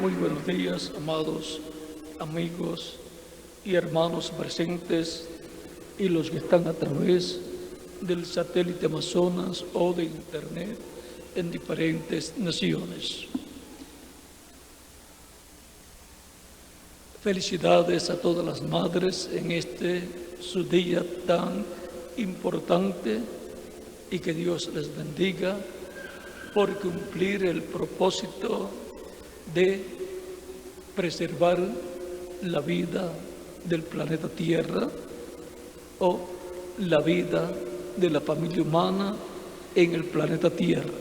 Muy buenos días, amados amigos y hermanos presentes y los que están a través del satélite Amazonas o de Internet en diferentes naciones. Felicidades a todas las madres en este su día tan importante y que Dios les bendiga por cumplir el propósito de preservar la vida del planeta Tierra o la vida de la familia humana en el planeta Tierra.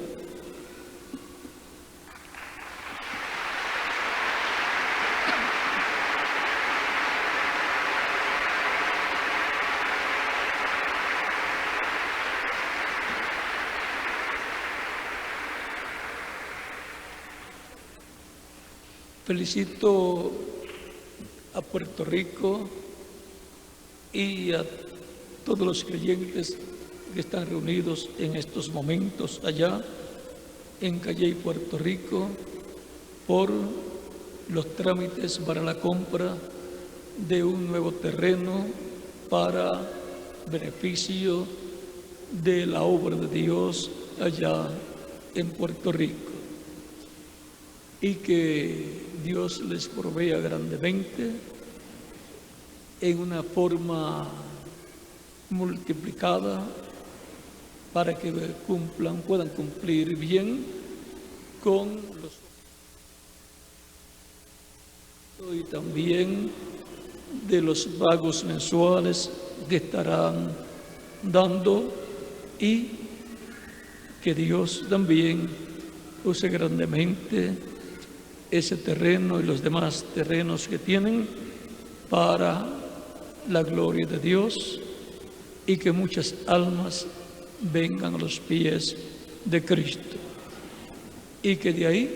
Felicito a Puerto Rico y a todos los creyentes que están reunidos en estos momentos allá en Calley, Puerto Rico, por los trámites para la compra de un nuevo terreno para beneficio de la obra de Dios allá en Puerto Rico. Y que Dios les provea grandemente en una forma multiplicada para que puedan cumplir bien con los y también de los pagos mensuales que estarán dando, y que Dios también use grandemente ese terreno y los demás terrenos que tienen para la gloria de Dios, y que muchas almas vengan a los pies de Cristo, y que de ahí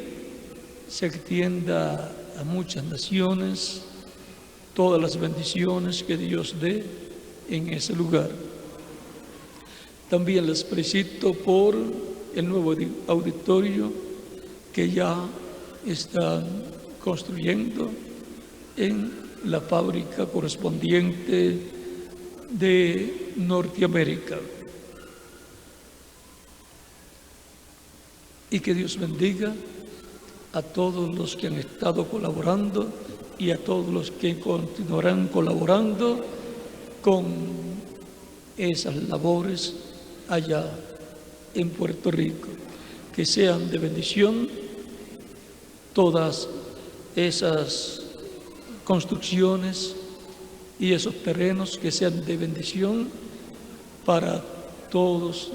se extienda a muchas naciones todas las bendiciones que Dios dé en ese lugar. También les felicito por el nuevo auditorio que ya están construyendo en la fábrica correspondiente de Norteamérica. Y que Dios bendiga a todos los que han estado colaborando y a todos los que continuarán colaborando con esas labores allá en Puerto Rico. Que sean de bendición todas esas construcciones y esos terrenos, que sean de bendición para todos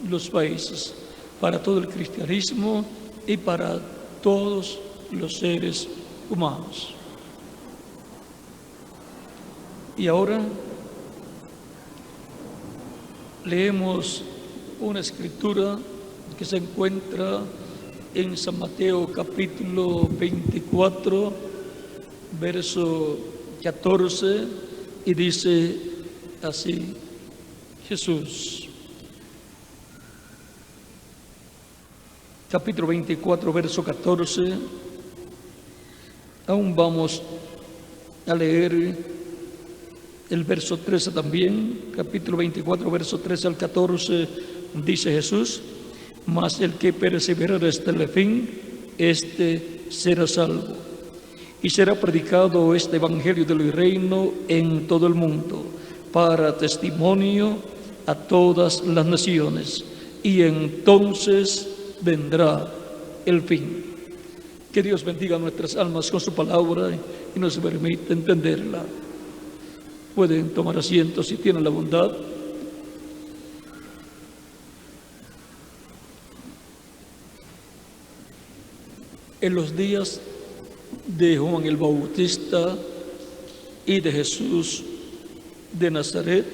los países, para todo el cristianismo y para todos los seres humanos. Y ahora leemos una escritura que se encuentra en San Mateo capítulo 24, verso 14, y dice así Jesús. Capítulo 24, verso 14. Aún vamos a leer el verso 13 también. Capítulo 24, verso 13 al 14, dice Jesús: mas el que perseverare hasta el fin, este será salvo. Y será predicado este evangelio del reino en todo el mundo, para testimonio a todas las naciones, y entonces vendrá el fin. Que Dios bendiga nuestras almas con su palabra y nos permita entenderla. Pueden tomar asiento si tienen la bondad. En los días de Juan el Bautista y de Jesús de Nazaret,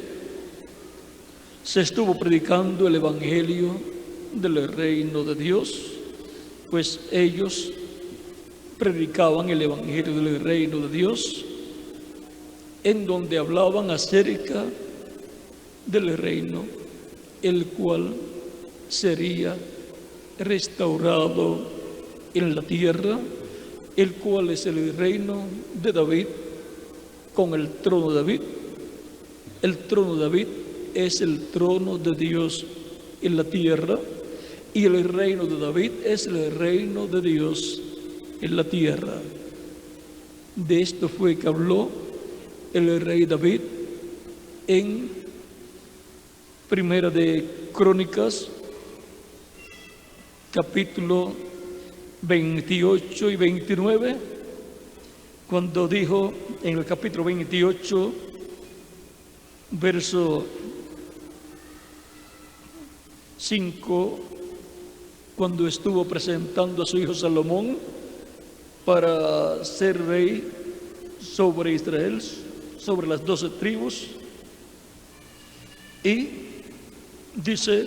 se estuvo predicando el evangelio del reino de Dios, pues ellos predicaban el evangelio del reino de Dios, en donde hablaban acerca del reino, el cual sería restaurado en la tierra el cual es el reino de David, con el trono de David. El trono de David es el trono de Dios en la tierra, y el reino de David es el reino de Dios en la tierra. De esto fue que habló el rey David en Primera de Crónicas, capítulo 28 y 29, cuando dijo en el capítulo 28, verso 5, cuando estuvo presentando a su hijo Salomón para ser rey sobre Israel, sobre las 12 tribus, y dice: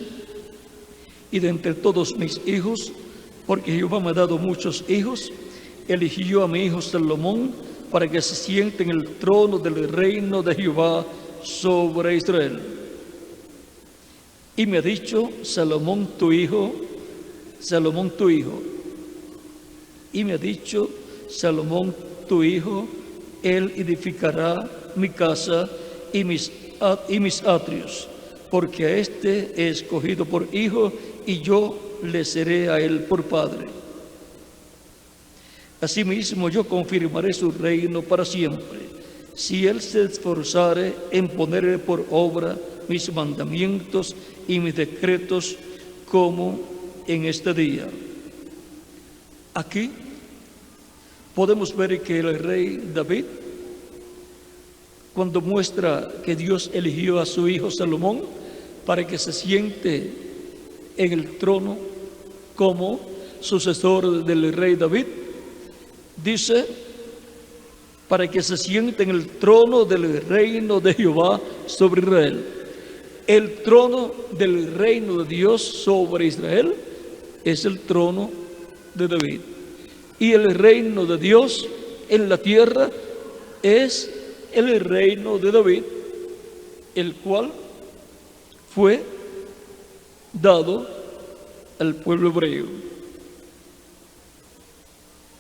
y de entre todos mis hijos, porque Jehová me ha dado muchos hijos, eligió a mi hijo Salomón para que se siente en el trono del reino de Jehová sobre Israel. Y me ha dicho: Salomón tu hijo, y me ha dicho: Salomón tu hijo, él edificará mi casa y mis atrios, porque a este he escogido por hijo, y yo le seré a él por padre. Asimismo yo confirmaré su reino para siempre, si él se esforzare en poner por obra mis mandamientos y mis decretos, como en este día. Aquí podemos ver que el rey David, cuando muestra que Dios eligió a su hijo Salomón para que se siente en el trono como sucesor del rey David, dice: para que se siente en el trono del reino de Jehová sobre Israel. El trono del reino de Dios sobre Israel es el trono de David. Y el reino de Dios en la tierra es el reino de David, el cual fue dado al pueblo hebreo.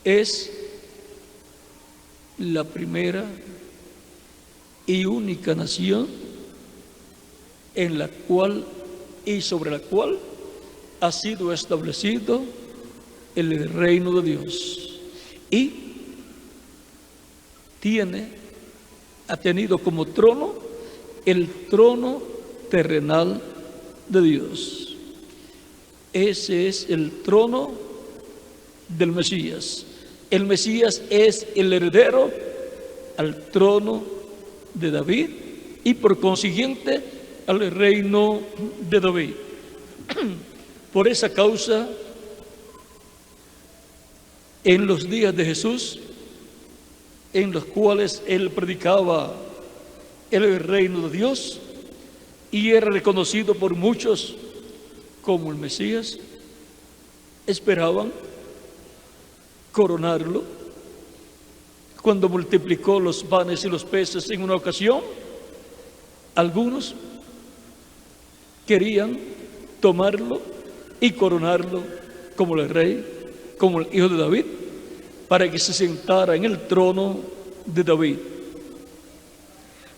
Es la primera y única nación en la cual y sobre la cual ha sido establecido el reino de Dios, y ha tenido como trono el trono terrenal de Dios. Ese es el trono del Mesías. El Mesías es el heredero al trono de David y por consiguiente al reino de David. Por esa causa, en los días de Jesús, en los cuales él predicaba el reino de Dios y era reconocido por muchos como el Mesías, esperaban coronarlo. Cuando multiplicó los panes y los peces en una ocasión, algunos querían tomarlo y coronarlo como el rey, como el hijo de David, para que se sentara en el trono de David.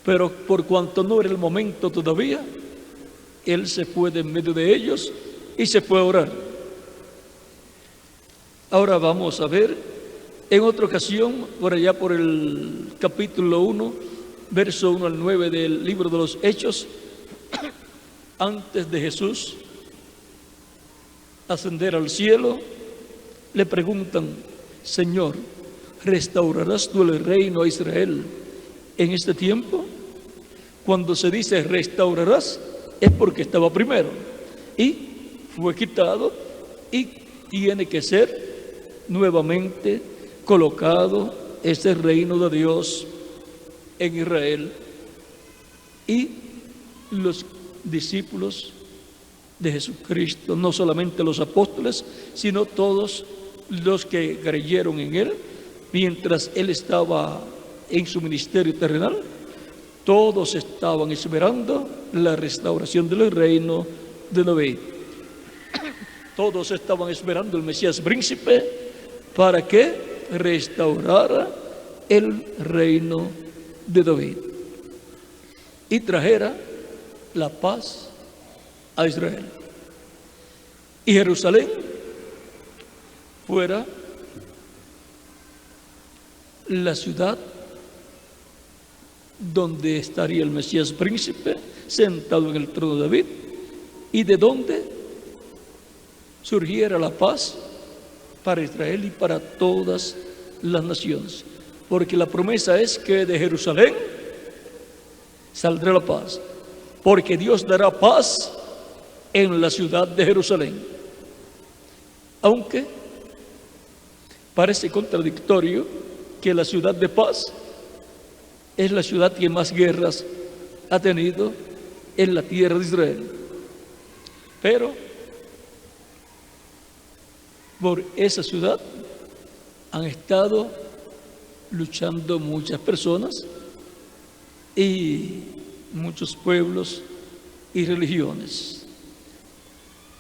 Pero por cuanto no era el momento todavía, él se fue de en medio de ellos y se fue a orar. Ahora vamos a ver en otra ocasión, por allá por el capítulo 1, verso 1 al 9 del libro de los Hechos, antes de Jesús ascender al cielo, le preguntan: Señor, ¿restaurarás tú el reino a Israel en este tiempo? Cuando se dice restaurarás, es porque estaba primero y fue quitado y tiene que ser nuevamente colocado ese reino de Dios en Israel. Y los discípulos de Jesucristo, no solamente los apóstoles, sino todos los que creyeron en él mientras él estaba en su ministerio terrenal, todos estaban esperando la restauración del reino de David. Todos estaban esperando el Mesías príncipe. ¿Para qué? restaurara el reino de David y trajera la paz a Israel. Y Jerusalén fuera la ciudad donde estaría el Mesías príncipe sentado en el trono de David, y de donde surgiera la paz para Israel y para todas las naciones, porque la promesa es que de Jerusalén saldrá la paz, porque Dios dará paz en la ciudad de Jerusalén. Aunque parece contradictorio que la ciudad de paz es la ciudad que más guerras ha tenido en la tierra de Israel. Pero por esa ciudad han estado luchando muchas personas y muchos pueblos y religiones.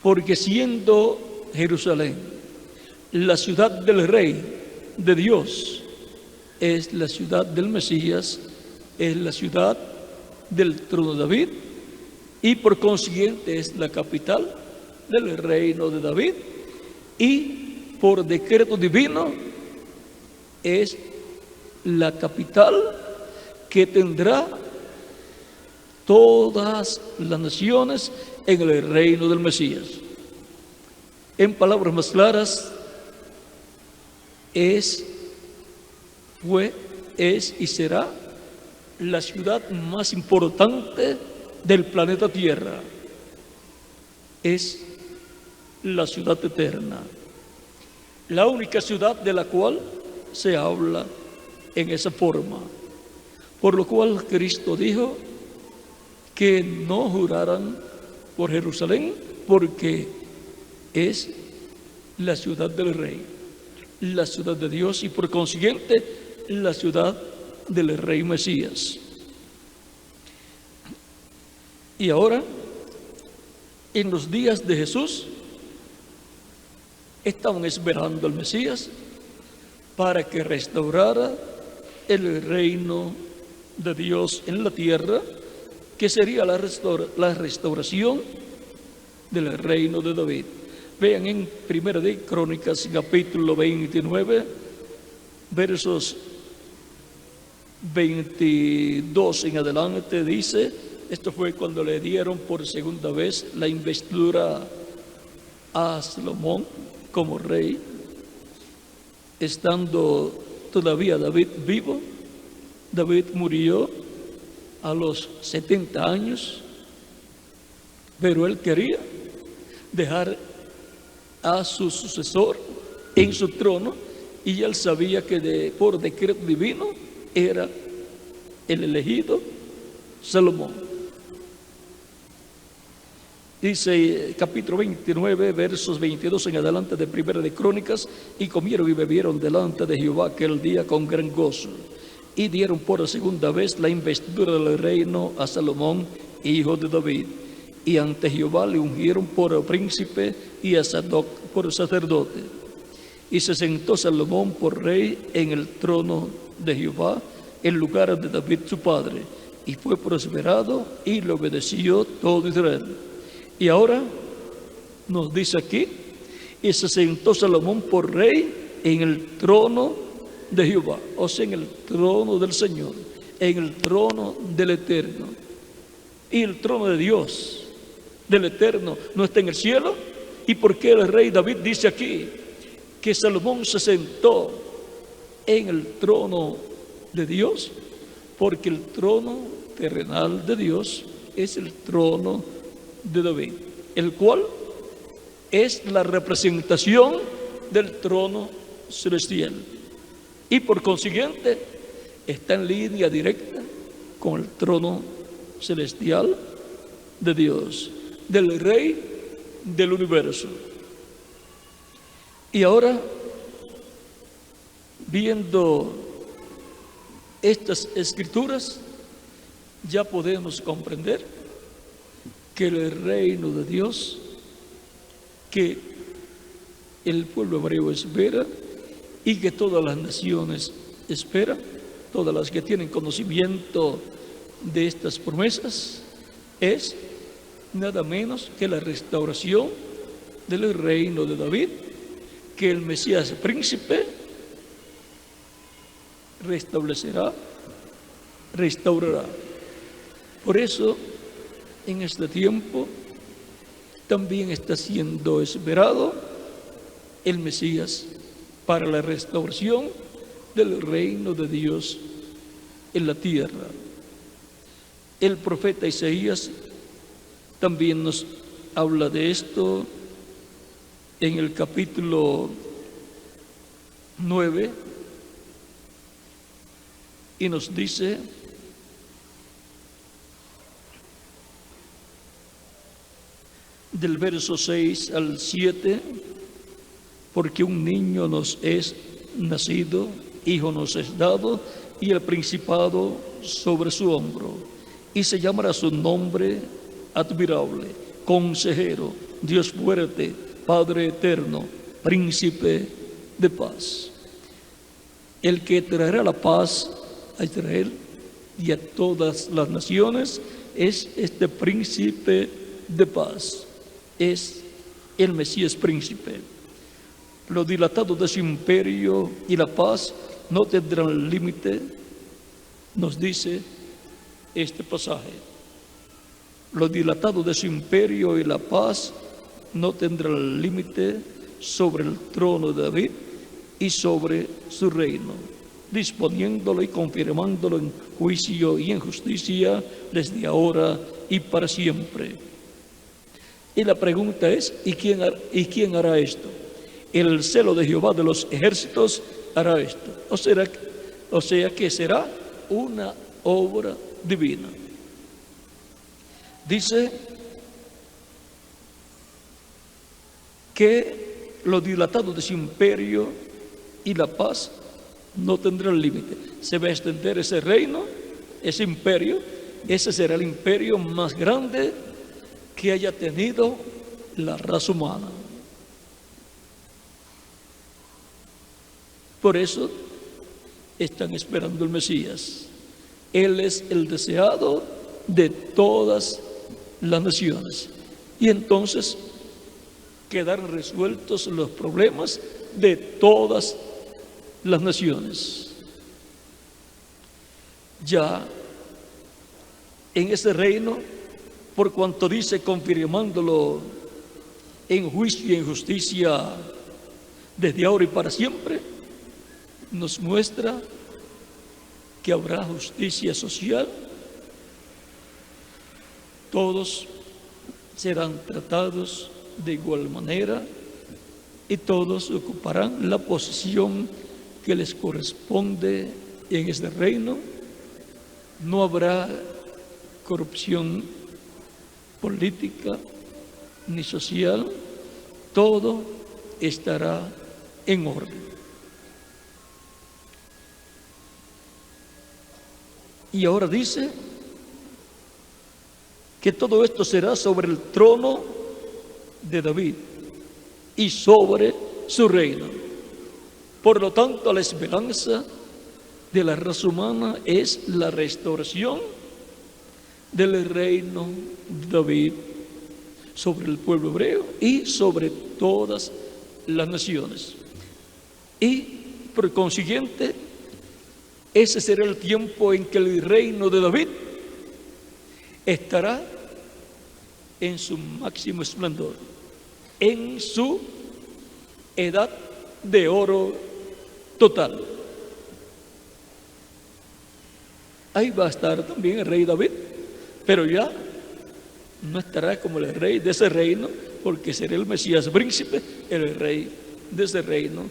Porque siendo Jerusalén la ciudad del Rey de Dios, es la ciudad del Mesías, es la ciudad del trono de David, y por consiguiente es la capital del reino de David, y por decreto divino es la capital que tendrá todas las naciones en el reino del Mesías. En palabras más claras, fue y será la ciudad más importante del planeta Tierra. Es la ciudad eterna, la única ciudad de la cual se habla en esa forma. Por lo cual Cristo dijo que no juraran por Jerusalén, porque es la ciudad del Rey, la ciudad de Dios, y por consiguiente la ciudad del Rey Mesías. Y ahora, en los días de Jesús, estaban esperando al Mesías para que restaurara el reino de Dios en la tierra, que sería la restauración del reino de David. Vean en Primera de Crónicas, capítulo 29, versos 22 en adelante, dice: esto fue cuando le dieron por segunda vez la investidura a Salomón como rey, estando todavía David vivo. David murió a los 70 años, pero él quería dejar a su sucesor en su trono, y él sabía que por decreto divino era el elegido Salomón. Dice capítulo 29, versos 22 en adelante de Primera de Crónicas: y comieron y bebieron delante de Jehová aquel día con gran gozo, y dieron por segunda vez la investidura del reino a Salomón, hijo de David. Y ante Jehová le ungieron por príncipe y a Sadoc por sacerdote. Y se sentó Salomón por rey en el trono de Jehová, en lugar de David su padre, y fue prosperado y le obedeció todo Israel. Y ahora nos dice aquí: y se sentó Salomón por rey en el trono de Jehová, o sea, en el trono del Señor, en el trono del Eterno. Y el trono de Dios, del Eterno, no está en el cielo. ¿Y por qué el rey David dice aquí que Salomón se sentó en el trono de Dios? Porque el trono terrenal de Dios es el trono de David, el cual es la representación del trono celestial, y por consiguiente está en línea directa con el trono celestial de Dios, del Rey del universo. Y ahora, viendo estas escrituras, ya podemos comprender que el reino de Dios que el pueblo hebreo espera y que todas las naciones esperan, todas las que tienen conocimiento de estas promesas, es nada menos que la restauración del reino de David, que el Mesías príncipe restaurará. Por eso, en este tiempo, también está siendo esperado el Mesías para la restauración del reino de Dios en la tierra. El profeta Isaías también nos habla de esto en el capítulo 9 y nos dice: del verso 6 al 7, porque un niño nos es nacido, hijo nos es dado, y el principado sobre su hombro, y se llamará su nombre admirable, consejero, Dios fuerte, Padre eterno, príncipe de paz. El que traerá la paz a Israel y a todas las naciones es este príncipe de paz, es el Mesías príncipe. Lo dilatado de su imperio y la paz no tendrán límite, nos dice este pasaje. Lo dilatado de su imperio y la paz no tendrán límite sobre el trono de David y sobre su reino, disponiéndolo y confirmándolo en juicio y en justicia desde ahora y para siempre. Y la pregunta es, ¿y quién hará esto? El celo de Jehová de los ejércitos hará esto. O sea que será una obra divina. Dice que lo dilatado de su imperio y la paz no tendrán límite. Se va a extender ese reino, ese imperio. Ese será el imperio más grande que haya tenido la raza humana. Por eso están esperando el Mesías. Él es el deseado de todas las naciones. Y entonces quedarán resueltos los problemas de todas las naciones. Ya en ese reino, por cuanto dice, confirmándolo en juicio y en justicia desde ahora y para siempre, nos muestra que habrá justicia social. Todos serán tratados de igual manera y todos ocuparán la posición que les corresponde en este reino. No habrá corrupción política ni social, todo estará en orden. Y ahora dice que todo esto será sobre el trono de David y sobre su reino. Por lo tanto, la esperanza de la raza humana es la restauración del reino de David sobre el pueblo hebreo y sobre todas las naciones. Y por consiguiente, ese será el tiempo en que el reino de David estará en su máximo esplendor, en su edad de oro total. Ahí va a estar también el rey David, pero ya no estará como el rey de ese reino, porque será el Mesías príncipe, el rey de ese reino,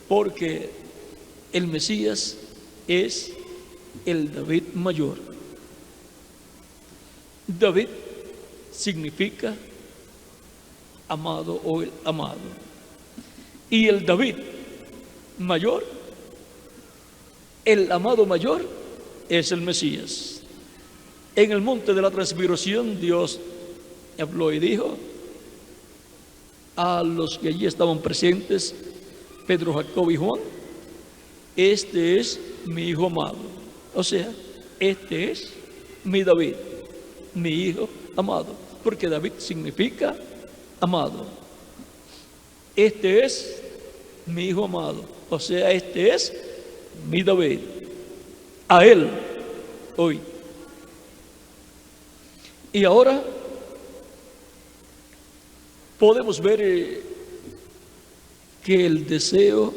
porque el Mesías es el David mayor. David significa amado o el amado. Y el David mayor, el amado mayor, es el Mesías. En el monte de la transfiguración, Dios habló y dijo a los que allí estaban presentes, Pedro, Jacob y Juan, este es mi hijo amado. O sea, este es mi David, mi hijo amado, porque David significa amado. Este es mi hijo amado, o sea, este es mi David. A él hoy. Y ahora podemos ver que el deseo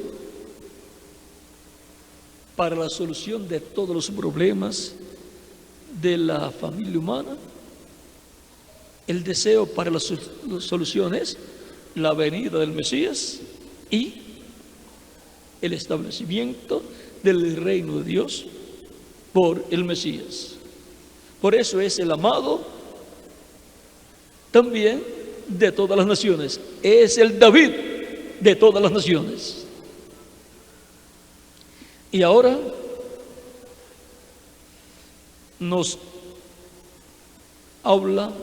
para la solución de todos los problemas de la familia humana, el deseo para la solución es la venida del Mesías y el establecimiento del reino de Dios por el Mesías. Por eso es el amado también de todas las naciones. Es el David de todas las naciones. Y ahora nos habla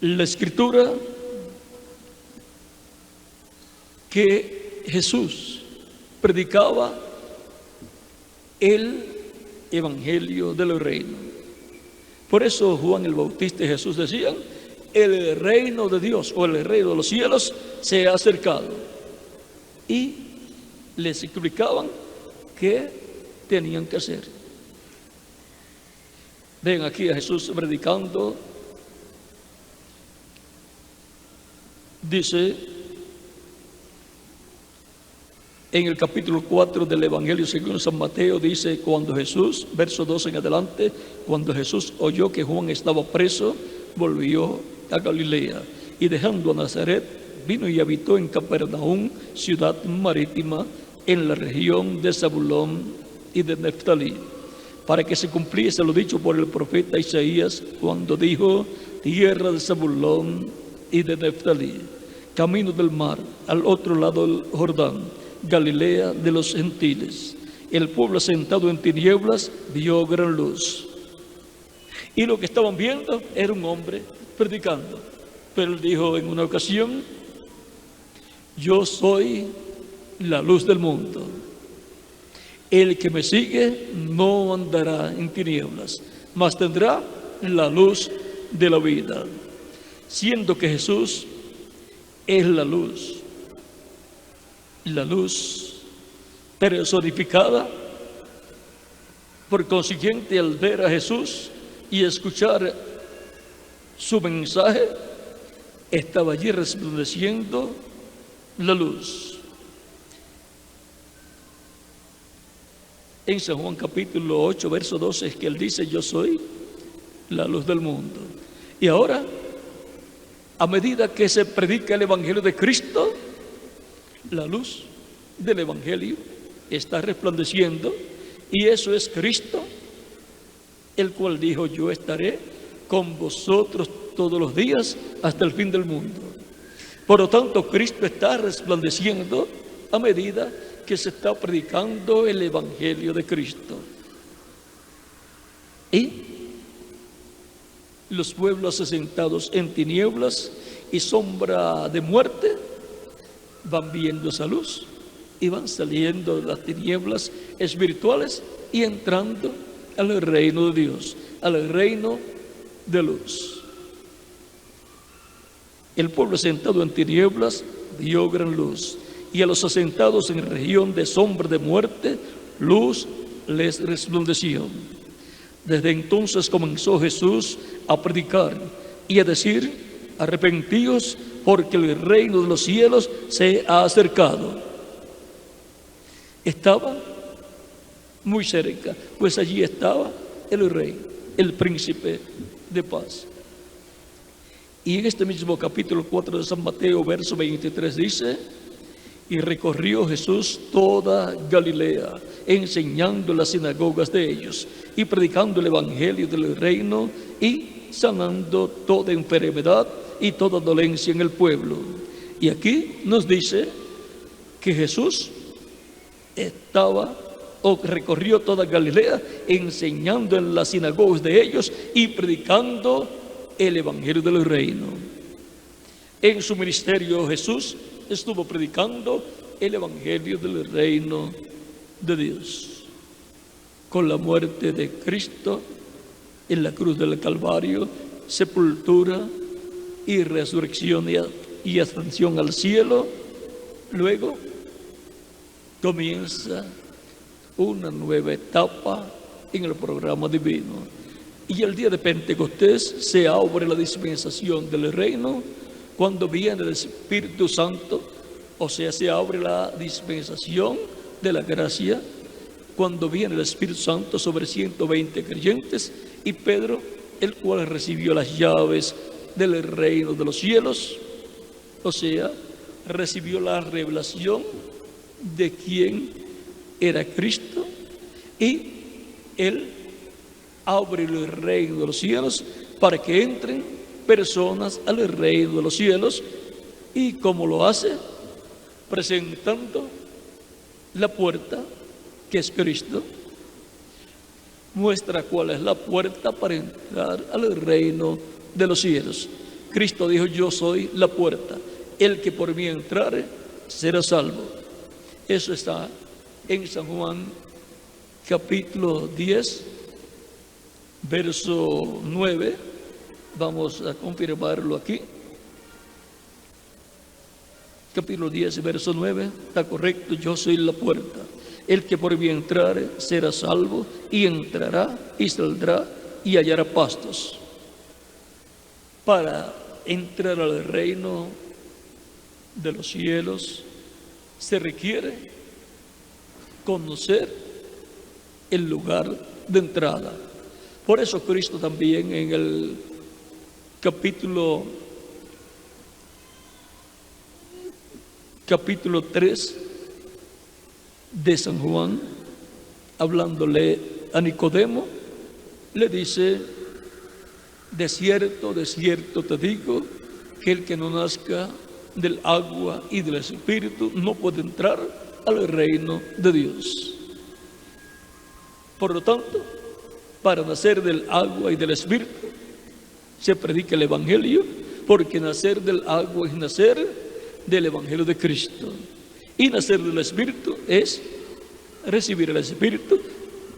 la Escritura que Jesús predicaba el Evangelio del reino. Por eso Juan el Bautista y Jesús decían: el reino de Dios o el reino de los cielos se ha acercado. Y les explicaban qué tenían que hacer. Ven aquí a Jesús predicando. Dice en el capítulo 4 del Evangelio según San Mateo, dice: cuando Jesús, verso 12 en adelante, cuando Jesús oyó que Juan estaba preso, volvió a Galilea, y dejando a Nazaret, vino y habitó en Capernaum, ciudad marítima, en la región de Zabulón y de Neftalí, para que se cumpliese lo dicho por el profeta Isaías, cuando dijo: tierra de Zabulón y de Neftalí, camino del mar, al otro lado del Jordán, Galilea de los gentiles. El pueblo sentado en tinieblas vio gran luz. Y lo que estaban viendo era un hombre predicando. Pero él dijo en una ocasión: yo soy la luz del mundo. El que me sigue no andará en tinieblas, mas tendrá la luz de la vida. Siendo que Jesús es la luz personificada. Por consiguiente, al ver a Jesús y escuchar su mensaje, estaba allí resplandeciendo la luz. En San Juan capítulo 8, verso 12 es que él dice: yo soy la luz del mundo. Y ahora, a medida que se predica el Evangelio de Cristo, la luz del Evangelio está resplandeciendo, y eso es Cristo, el cual dijo: yo estaré con vosotros todos los días hasta el fin del mundo. Por lo tanto, Cristo está resplandeciendo a medida que se está predicando el Evangelio de Cristo. Y los pueblos asentados en tinieblas y sombra de muerte van viendo esa luz y van saliendo de las tinieblas espirituales y entrando al reino de Dios, al reino de luz. El pueblo asentado en tinieblas vio gran luz, y a los asentados en región de sombra de muerte, luz les resplandeció. Desde entonces comenzó Jesús a predicar y a decir: arrepentíos, porque el reino de los cielos se ha acercado. Estaba muy cerca, pues allí estaba el rey, el príncipe de paz. Y en este mismo capítulo 4 de San Mateo, verso 23 dice: y recorrió Jesús toda Galilea, enseñando en las sinagogas de ellos y predicando el evangelio del reino y sanando toda enfermedad y toda dolencia en el pueblo. Y aquí nos dice que Jesús recorrió toda Galilea, enseñando en las sinagogas de ellos y predicando el evangelio del reino. En su ministerio Jesús estuvo predicando el evangelio del reino de Dios. Con la muerte de Cristo en la cruz del Calvario, sepultura y resurrección y ascensión al cielo, luego comienza una nueva etapa en el programa divino. Y el día de Pentecostés se abre la dispensación del reino cuando viene el Espíritu Santo, o sea, se abre la dispensación de la gracia cuando viene el Espíritu Santo sobre 120 creyentes y Pedro, el cual recibió las llaves del reino de los cielos, o sea, recibió la revelación de quién era Cristo y él abre el reino de los cielos para que entren personas al reino de los cielos. ¿Y cómo lo hace? Presentando la puerta, que es Cristo. Muestra cuál es la puerta para entrar al reino de los cielos. Cristo dijo: yo soy la puerta, el que por mí entrare será salvo. Eso está en San Juan capítulo 10, verso 9. Vamos a confirmarlo aquí. Capítulo 10, verso 9, está correcto: yo soy la puerta, el que por mí entrare será salvo, y entrará y saldrá y hallará pastos. Para entrar al reino de los cielos se requiere conocer el lugar de entrada. Por eso Cristo también en el capítulo 3 de San Juan, hablándole a Nicodemo, le dice: de cierto te digo, que el que no nazca del agua y del Espíritu no puede entrar al reino de Dios. Por lo tanto, para nacer del agua y del Espíritu se predica el Evangelio, porque nacer del agua es nacer del Evangelio de Cristo, y nacer del Espíritu es recibir el Espíritu,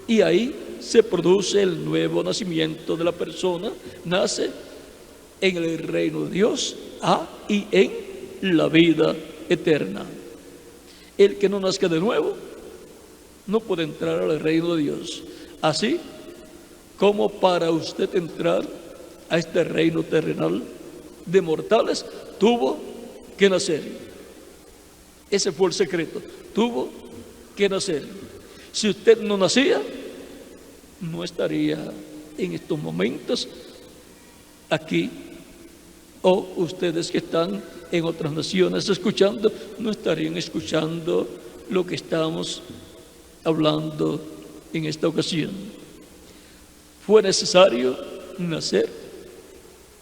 y ahí se produce el nuevo nacimiento de la persona. Nace en el reino de Dios y en la vida eterna. El que no nazca de nuevo no puede entrar al reino de Dios. Así como para usted entrar a este reino terrenal de mortales, tuvo que nacer. Ese fue el secreto: tuvo que nacer. Si usted no nacía, no estaría en estos momentos aquí, o ustedes que están en otras naciones escuchando, no estarían escuchando lo que estamos hablando en esta ocasión. Fue necesario nacer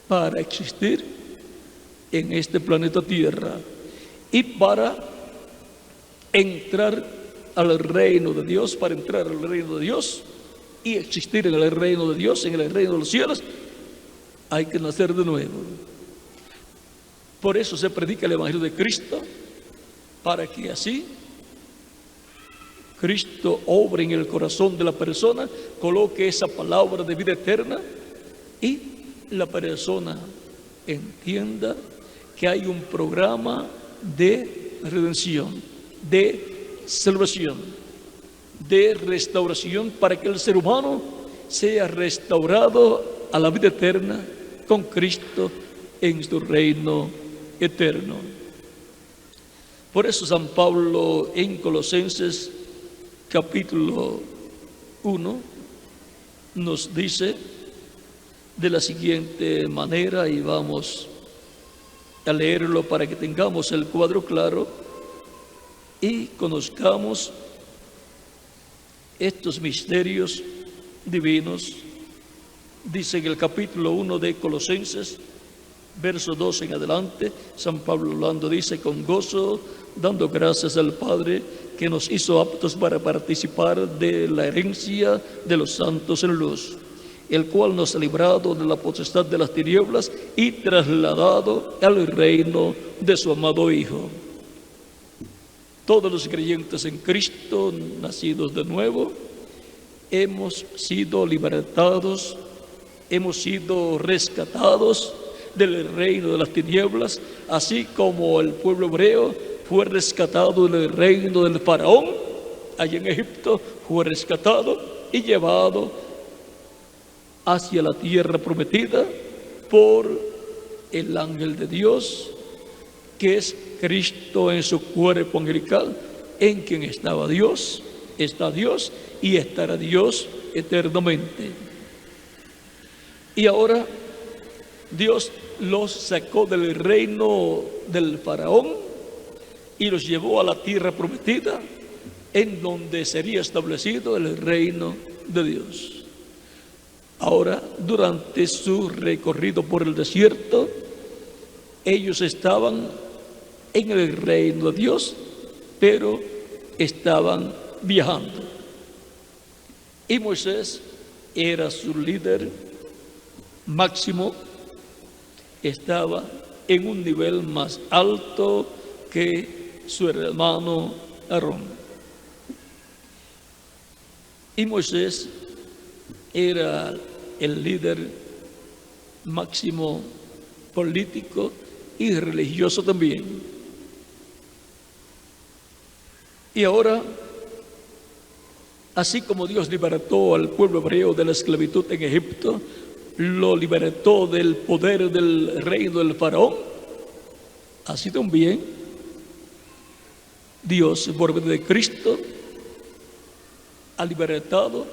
para existir en este planeta Tierra, y para entrar al reino de Dios, para entrar al reino de Dios y existir en el reino de Dios, en el reino de los cielos, hay que nacer de nuevo. Por eso se predica el Evangelio de Cristo, para que así Cristo obre en el corazón de la persona, coloque esa palabra de vida eterna, y la persona entienda que hay un programa de redención, de salvación, de restauración, para que el ser humano sea restaurado a la vida eterna con Cristo en su reino eterno. Por eso San Pablo en Colosenses capítulo 1 nos dice de la siguiente manera, y vamos a leerlo para que tengamos el cuadro claro y conozcamos estos misterios divinos. Dice en el capítulo 1 de Colosenses, verso 2 en adelante, San Pablo hablando, dice: con gozo, dando gracias al Padre, que nos hizo aptos para participar de la herencia de los santos en luz, el cual nos ha librado de la potestad de las tinieblas y trasladado al reino de su amado Hijo. todos los creyentes en Cristo, nacidos de nuevo, hemos sido libertados, hemos sido rescatados del reino de las tinieblas, así como el pueblo hebreo fue rescatado del reino del faraón, allí en Egipto, fue rescatado y llevado hacia la tierra prometida por el ángel de Dios, que es Cristo en su cuerpo angelical, en quien estaba Dios, está Dios y estará Dios eternamente. Y ahora Dios los sacó del reino del faraón y los llevó a la tierra prometida, en donde sería establecido el reino de Dios. Ahora, durante su recorrido por el desierto, ellos estaban en el reino de Dios, pero estaban viajando. Y Moisés era su líder máximo, estaba en un nivel más alto que su hermano Aarón. Y Moisés era el líder máximo político y religioso también. Y ahora, así como Dios libertó al pueblo hebreo de la esclavitud en Egipto, lo libertó del poder del reino del faraón, así también Dios, por medio de Cristo, ha libertado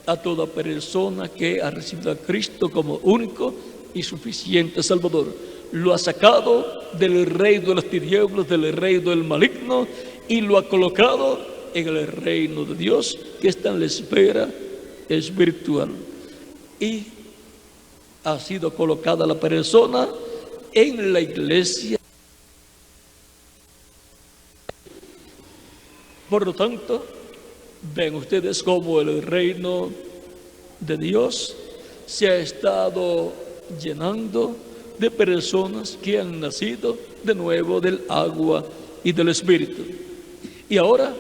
a toda persona que ha recibido a Cristo como único y suficiente Salvador. Lo ha sacado del reino de las tinieblas, del reino del maligno, y lo ha colocado en el reino de Dios, que está en la esfera espiritual. Y ha sido colocada la persona en la iglesia. Por lo tanto, ven ustedes cómo el reino de Dios se ha estado llenando de personas que han nacido de nuevo del agua y del Espíritu. Y ahora,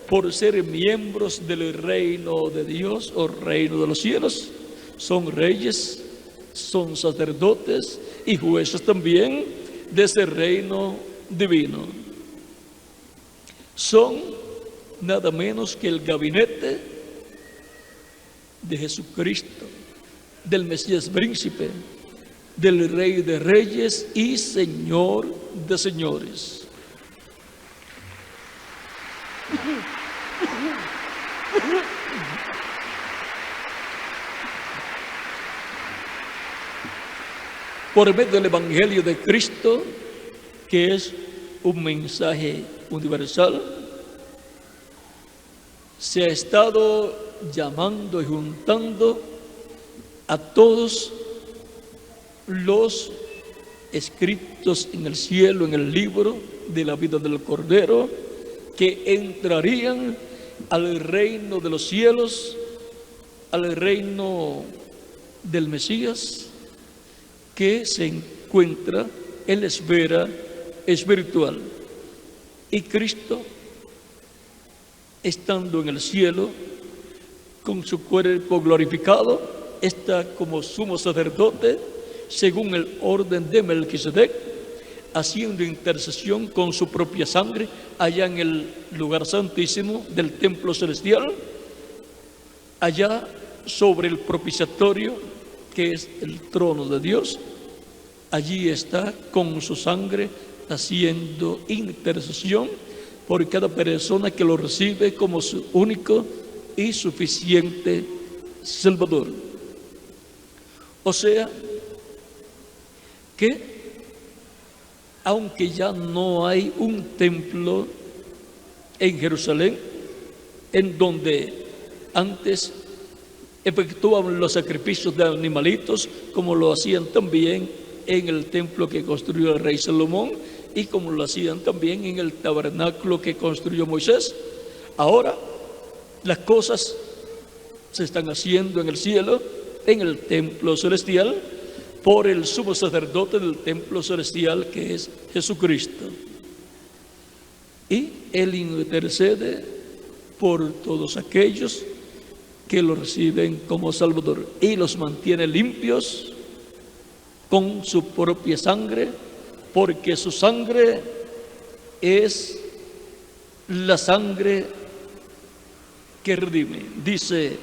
por ser miembros del reino de Dios o reino de los cielos, son reyes, son sacerdotes y jueces también de ese reino divino. Son nada menos que el gabinete de Jesucristo, del Mesías príncipe, del Rey de reyes y Señor de señores. Por medio del Evangelio de Cristo, que es un mensaje universal, se ha estado llamando y juntando a todos los escritos en el cielo, en el libro de la vida del Cordero, que entrarían al reino de los cielos, al reino del Mesías, que se encuentra en la esfera espiritual. Y Cristo, estando en el cielo, con su cuerpo glorificado, está como sumo sacerdote, según el orden de Melquisedec, haciendo intercesión con su propia sangre, allá en el lugar santísimo del templo celestial, allá sobre el propiciatorio, que es el trono de Dios. Allí está con su sangre haciendo intercesión por cada persona que lo recibe como su único y suficiente Salvador. O sea, que aunque ya no hay un templo en Jerusalén, en donde antes efectuaban los sacrificios de animalitos, como lo hacían también en el templo que construyó el rey Salomón y como lo hacían también en el tabernáculo que construyó Moisés. Ahora las cosas se están haciendo en el cielo, en el templo celestial, por el sumo sacerdote del templo celestial, que es Jesucristo. y Él intercede por todos aquellos que lo reciben como Salvador y los mantiene limpios con su propia sangre, porque su sangre es la sangre que redime. Dice,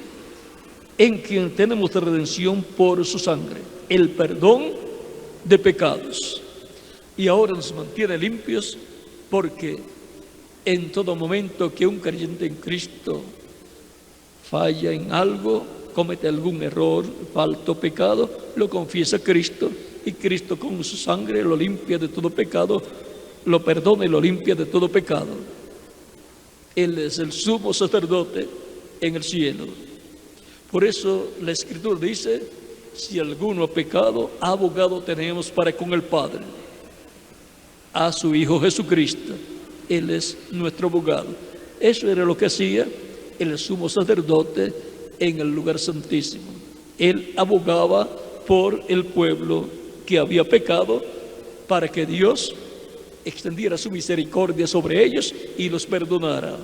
en quien tenemos redención por su sangre, el perdón de pecados. Y ahora nos mantiene limpios porque en todo momento que un creyente en Cristo falla en algo, comete algún error, falta o pecado, lo confiesa a Cristo y Cristo con su sangre lo limpia de todo pecado, lo perdona y lo limpia de todo pecado. Él es el sumo sacerdote en el cielo. Por eso la Escritura dice, si alguno ha pecado, abogado tenemos para con el Padre, a su Hijo Jesucristo. Él es nuestro abogado. Eso era lo que hacía el sumo sacerdote en el lugar santísimo. Él abogaba por el pueblo que había pecado para que Dios extendiera su misericordia sobre ellos y los perdonara.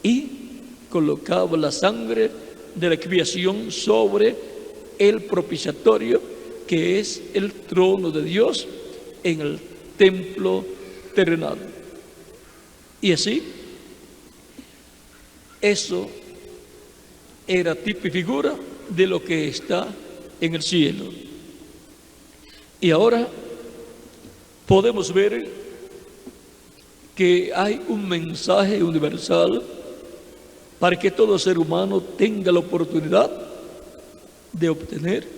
Y colocaba la sangre de la expiación sobre el propiciatorio, que es el trono de Dios en el templo terrenal. Y así, eso era tipo y figura de lo que está en el cielo. Y ahora podemos ver que hay un mensaje universal para que todo ser humano tenga la oportunidad de obtener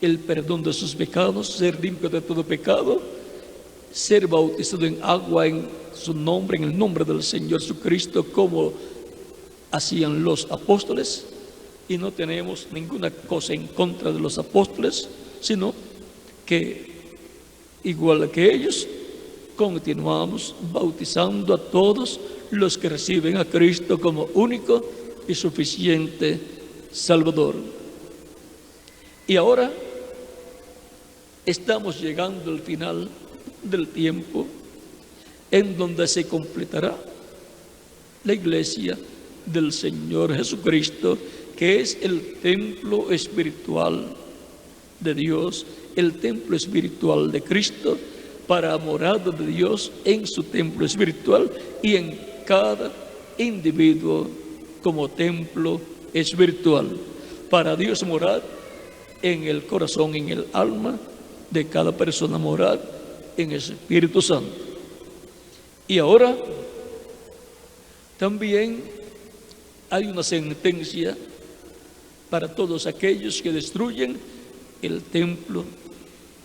el perdón de sus pecados, ser limpio de todo pecado, ser bautizado en agua en su nombre, en el nombre del Señor Jesucristo, como hacían los apóstoles. Y no tenemos ninguna cosa en contra de los apóstoles, sino que, igual que ellos, continuamos bautizando a todos los que reciben a Cristo como único y suficiente Salvador. Y ahora estamos llegando al final del tiempo en donde se completará la iglesia del Señor Jesucristo, que es el templo espiritual de Dios, el templo espiritual de Cristo, para morada de Dios en su templo espiritual y en cada individuo como templo espiritual, para Dios morar en el corazón, en el alma de cada persona, morar en el Espíritu Santo. Y ahora también hay una sentencia para todos aquellos que destruyen el templo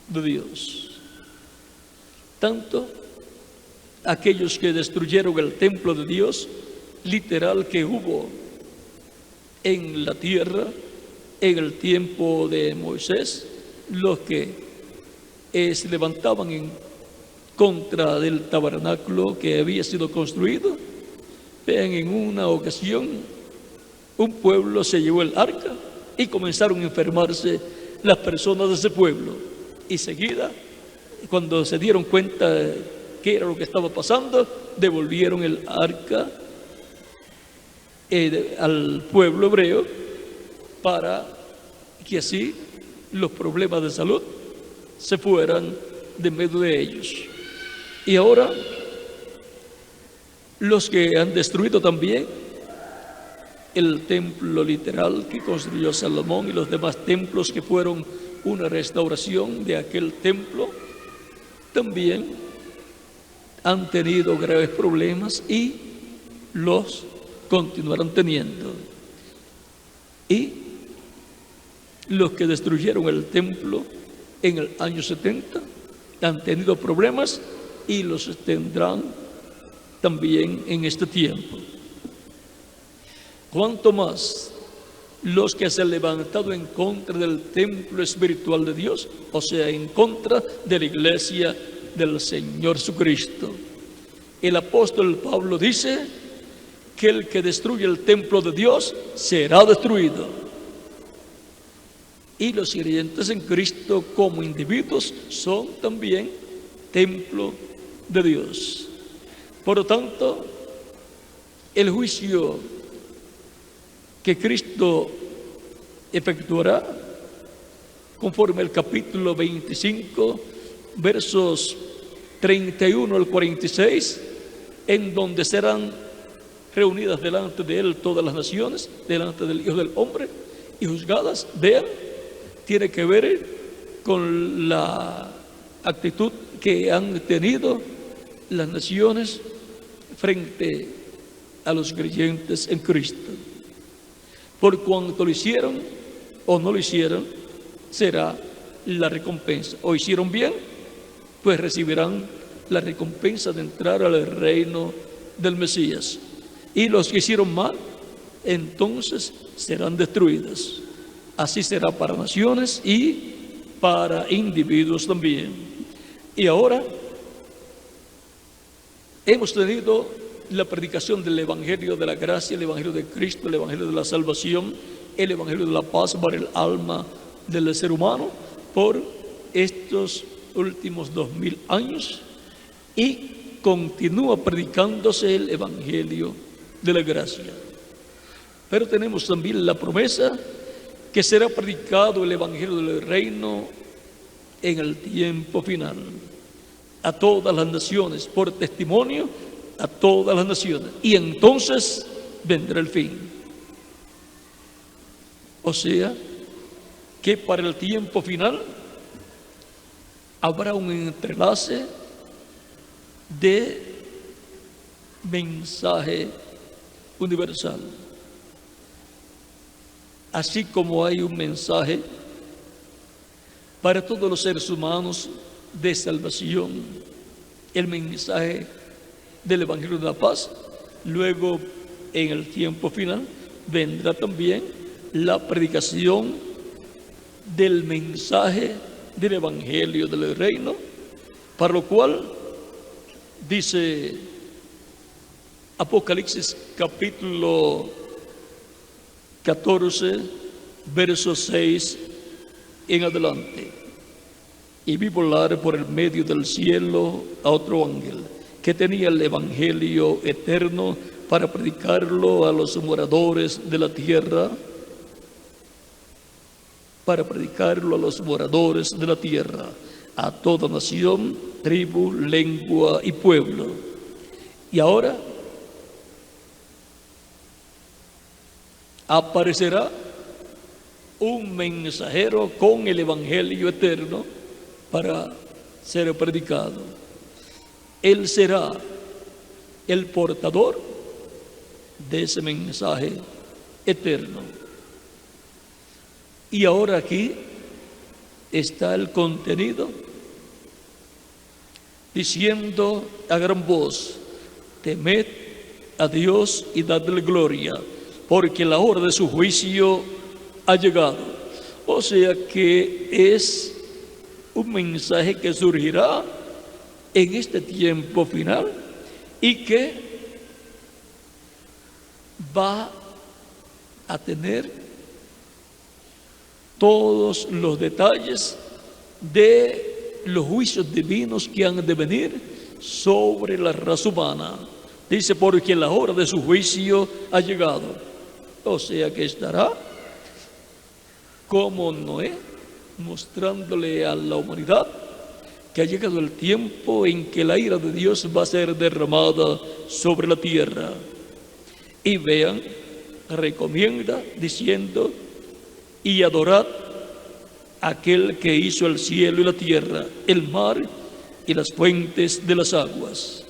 de Dios. Tanto aquellos que destruyeron el templo de Dios, literal, que hubo en la tierra en el tiempo de Moisés, los que se levantaban en contra del tabernáculo que había sido construido. Vean, en una ocasión un pueblo se llevó el arca y comenzaron a enfermarse las personas de ese pueblo, y seguida, cuando se dieron cuenta de qué era lo que estaba pasando, devolvieron el arca al pueblo hebreo, para que así los problemas de salud se fueran de medio de ellos. Y ahora los que han destruido también el templo literal que construyó Salomón y los demás templos que fueron una restauración de aquel templo, también han tenido graves problemas y los continuarán teniendo. Y los que destruyeron el templo en el año 70 han tenido problemas y los tendrán también en este tiempo. Cuanto más los que se han levantado en contra del templo espiritual de Dios, o sea, en contra de la iglesia del Señor Jesucristo. El apóstol Pablo dice que el que destruye el templo de Dios será destruido. Y los creyentes en Cristo como individuos son también templo de Dios. Por lo tanto, el juicio que Cristo efectuará, conforme al capítulo 25, versos 31 al 46, en donde serán reunidas delante de Él todas las naciones, delante del Hijo del Hombre, y juzgadas, vean, tiene que ver con la actitud que han tenido las naciones frente a los creyentes en Cristo. Por cuanto lo hicieron o no lo hicieron, será la recompensa. O hicieron bien, pues recibirán la recompensa de entrar al reino del Mesías. Y los que hicieron mal, entonces serán destruidos. Así será para naciones y para individuos también. Y ahora hemos tenido la predicación del Evangelio de la gracia, el Evangelio de Cristo, el Evangelio de la salvación, el Evangelio de la paz para el alma del ser humano por estos últimos 2000 años, y continúa predicándose el Evangelio de la gracia. Pero tenemos también la promesa que será predicado el Evangelio del reino en el tiempo final a todas las naciones, por testimonio a todas las naciones, y entonces vendrá el fin. O sea, que para el tiempo final habrá un entrelace de mensaje universal. Así como hay un mensaje para todos los seres humanos de salvación, el mensaje del Evangelio de la paz, luego en el tiempo final vendrá también la predicación del mensaje del Evangelio del reino, para lo cual dice Apocalipsis capítulo 14, verso 6 en adelante: y vi volar por el medio del cielo a otro ángel que tenía el Evangelio eterno para predicarlo a los moradores de la tierra, a toda nación, tribu, lengua y pueblo. Y ahora aparecerá un mensajero con el Evangelio eterno para ser predicado. Él será el portador de ese mensaje eterno. Y ahora aquí está el contenido, diciendo a gran voz: temed a Dios y dadle gloria, porque la hora de su juicio ha llegado. O sea que es un mensaje que surgirá en este tiempo final y que va a tener todos los detalles de los juicios divinos que han de venir sobre la raza humana. Dice, porque la hora de su juicio ha llegado. O sea que estará como Noé, mostrándole a la humanidad que ha llegado el tiempo en que la ira de Dios va a ser derramada sobre la tierra. Y vean, recomienda diciendo: y adorad a aquel que hizo el cielo y la tierra, el mar y las fuentes de las aguas.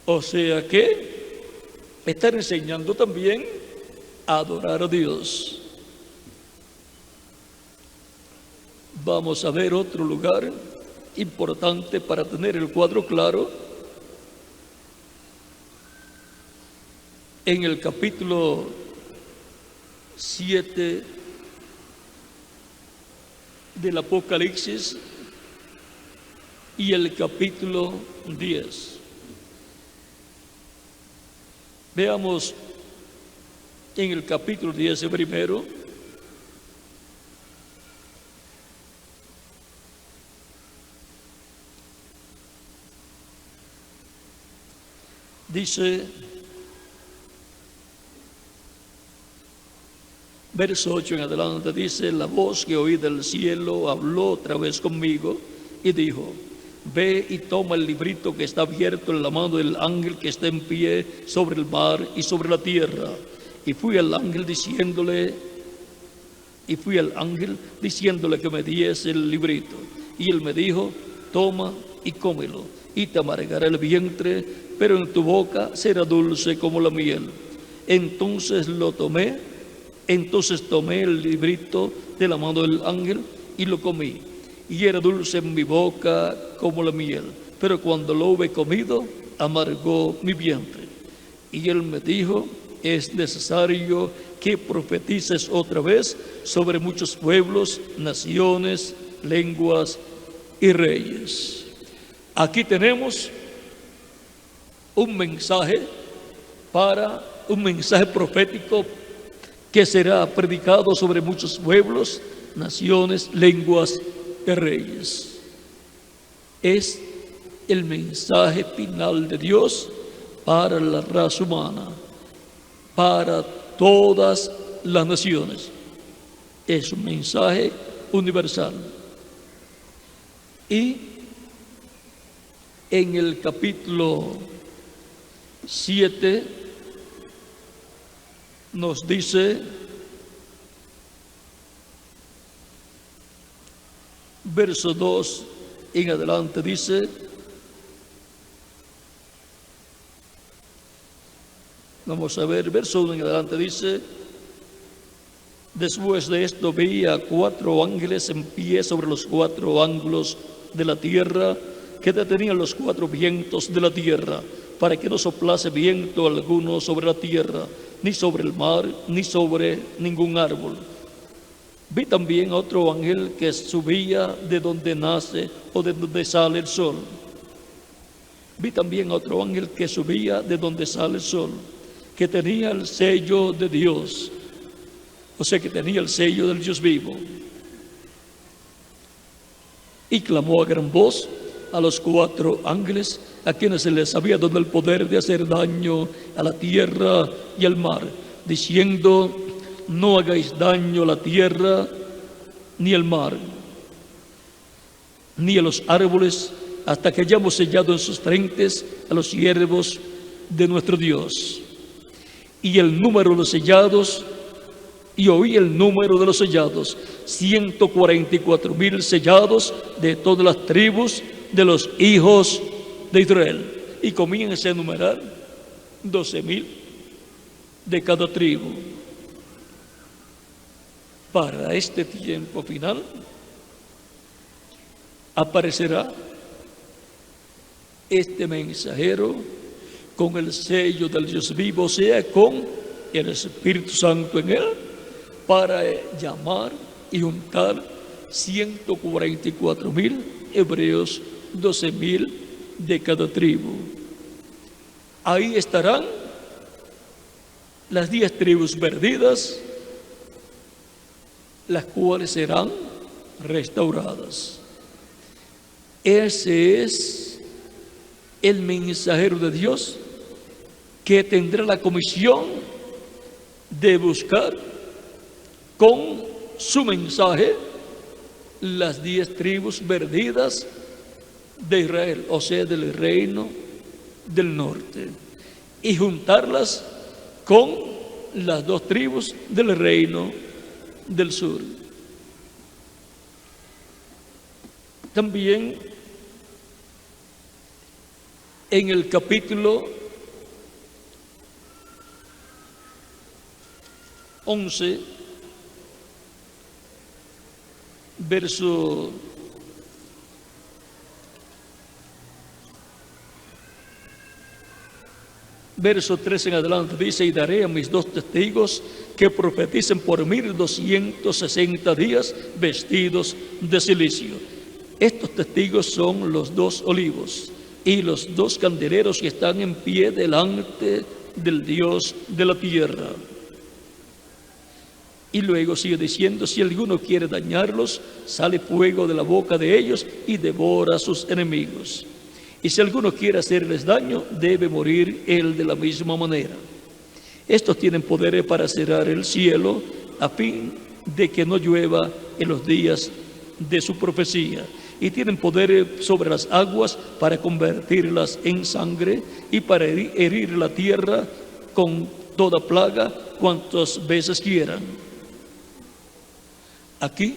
O sea que están enseñando también a adorar a Dios. Vamos a ver otro lugar importante para tener el cuadro claro. En el capítulo 7 del Apocalipsis y el capítulo 10. Veamos en el capítulo 10 primero. Dice, verso 8 en adelante, dice: la voz que oí del cielo habló otra vez conmigo y dijo: ve y toma el librito que está abierto en la mano del ángel que está en pie sobre el mar y sobre la tierra. Y fui al ángel diciéndole que me diese el librito. Y él me dijo: toma y cómelo, y te amargará el vientre, pero en tu boca será dulce como la miel. Entonces tomé el librito de la mano del ángel y lo comí, y era dulce en mi boca como la miel, pero cuando lo hube comido, amargó mi vientre. Y él me dijo: es necesario que profetices otra vez sobre muchos pueblos, naciones, lenguas y reyes. Aquí tenemos un mensaje profético que será predicado sobre muchos pueblos, naciones, lenguas y reyes. Es el mensaje final de Dios para la raza humana, para todas las naciones. Es un mensaje universal. Y en el capítulo 7 nos dice, verso 2 en adelante, dice: vamos a ver, verso 1 en adelante dice: después de esto vi a 4 ángeles en pie sobre los 4 ángulos de la tierra, que detenían los 4 vientos de la tierra, para que no soplase viento alguno sobre la tierra, ni sobre el mar, ni sobre ningún árbol. Vi también a otro ángel que subía de donde nace o de donde sale el sol. Vi también a otro ángel que subía de donde sale el sol, que tenía el sello de Dios, o sea, que tenía el sello del Dios vivo. Y clamó a gran voz a los 4 ángeles, a quienes se les había dado el poder de hacer daño a la tierra y al mar, diciendo: no hagáis daño a la tierra, ni al mar, ni a los árboles, hasta que hayamos sellado en sus frentes a los siervos de nuestro Dios. Y el número de los sellados, y oí el número de los sellados: 144,000 sellados de todas las tribus de los hijos de Israel. Y comienza a enumerar 12,000 de cada tribu. Para este tiempo final aparecerá este mensajero con el sello del Dios vivo, o sea, con el Espíritu Santo en él, para llamar y juntar 144,000 hebreos, 12,000 de cada tribu. Ahí estarán las 10 tribus perdidas, las cuales serán restauradas. Ese es el mensajero de Dios, que tendrá la comisión de buscar con su mensaje las 10 tribus perdidas de Israel, o sea, del reino del norte, y juntarlas con las 2 tribus del reino del sur. También en el capítulo 11, verso 3 en adelante, dice: y daré a mis 2 testigos que profeticen por 1260 días vestidos de cilicio. Estos testigos son los 2 olivos y los 2 candeleros que están en pie delante del Dios de la tierra. Y luego sigue diciendo: si alguno quiere dañarlos, sale fuego de la boca de ellos y devora a sus enemigos. y si alguno quiere hacerles daño, debe morir él de la misma manera. Estos tienen poderes para cerrar el cielo a fin de que no llueva en los días de su profecía, y tienen poder sobre las aguas para convertirlas en sangre y para herir la tierra con toda plaga cuantas veces quieran. Aquí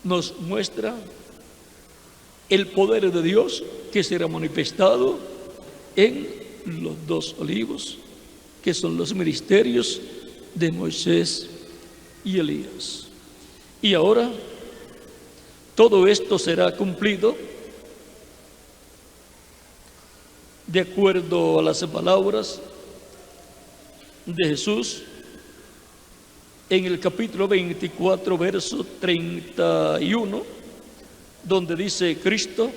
nos muestra el poder de Dios que será manifestado en los 2 olivos, que son los ministerios de Moisés y Elías. Y ahora todo esto será cumplido de acuerdo a las palabras de Jesús en el capítulo 24, verso 31, donde dice Cristo: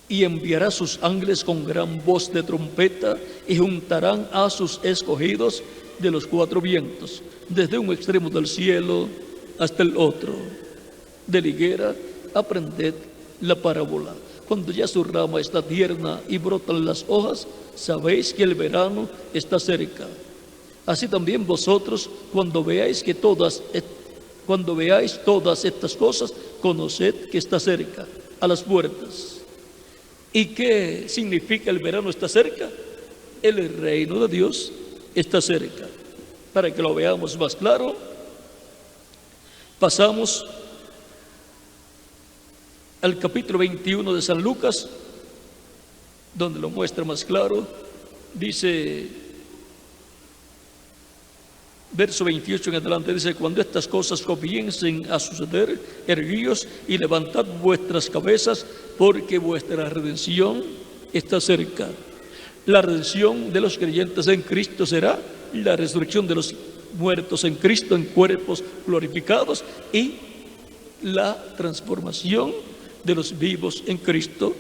y enviará sus ángeles con gran voz de trompeta y juntarán a sus escogidos de los 4 vientos, desde un extremo del cielo hasta el otro. De la higuera aprended la parábola. Cuando ya su rama está tierna y brotan las hojas, sabéis que el verano está cerca. Así también vosotros, cuando veáis todas estas cosas, conoced que está cerca, a las puertas. ¿Y qué significa el verano está cerca? El reino de Dios está cerca. Para que lo veamos más claro, pasamos al capítulo 21 de San Lucas, donde lo muestra más claro. Dice, verso 28 en adelante, dice: cuando estas cosas comiencen a suceder, erguíos y levantad vuestras cabezas, porque vuestra redención está cerca. La redención de los creyentes en Cristo será la resurrección de los muertos en Cristo en cuerpos glorificados y la transformación de los vivos en Cristo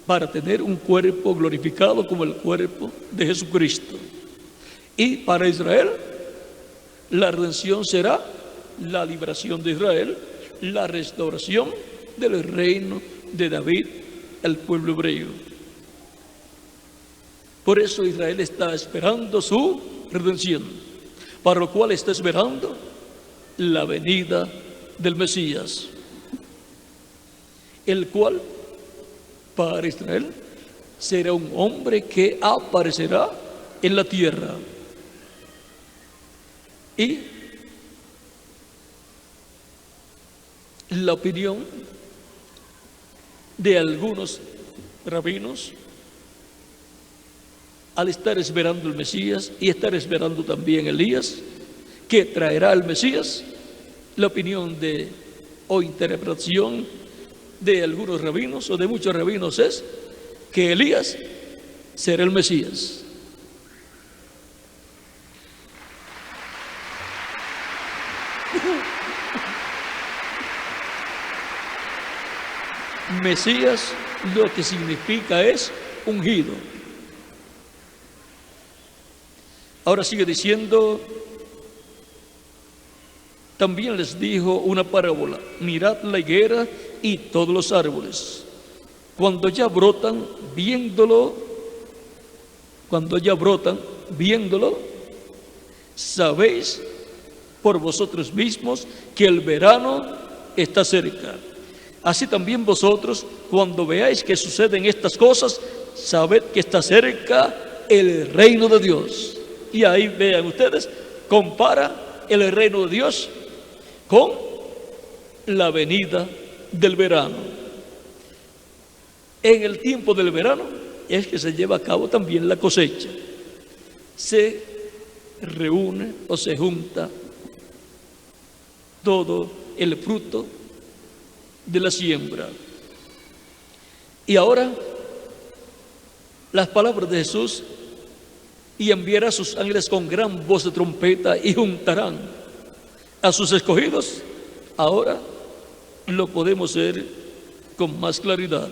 para tener un cuerpo glorificado como el cuerpo de Jesucristo. Y para Israel, la redención será la liberación de Israel, la restauración del reino de David, el pueblo hebreo. Por eso Israel está esperando su redención, para lo cual está esperando la venida del Mesías, el cual para Israel será un hombre que aparecerá en la tierra. Y la opinión de algunos rabinos, al estar esperando el Mesías y estar esperando también Elías, que traerá el Mesías, la opinión o interpretación de algunos rabinos o de muchos rabinos es que Elías será el Mesías. Mesías lo que significa es ungido. Ahora sigue diciendo: también les dijo una parábola: mirad la higuera y todos los árboles. Cuando ya brotan, viéndolo, sabéis por vosotros mismos que el verano está cerca. Así también vosotros, cuando veáis que suceden estas cosas, sabed que está cerca el reino de Dios. Y ahí vean ustedes, compara el reino de Dios con la venida del verano. En el tiempo del verano es que se lleva a cabo también la cosecha. Se reúne o se junta todo el fruto de la siembra. Y ahora las palabras de Jesús: y enviará a sus ángeles con gran voz de trompeta y juntarán a sus escogidos. Ahora lo podemos ver con más claridad.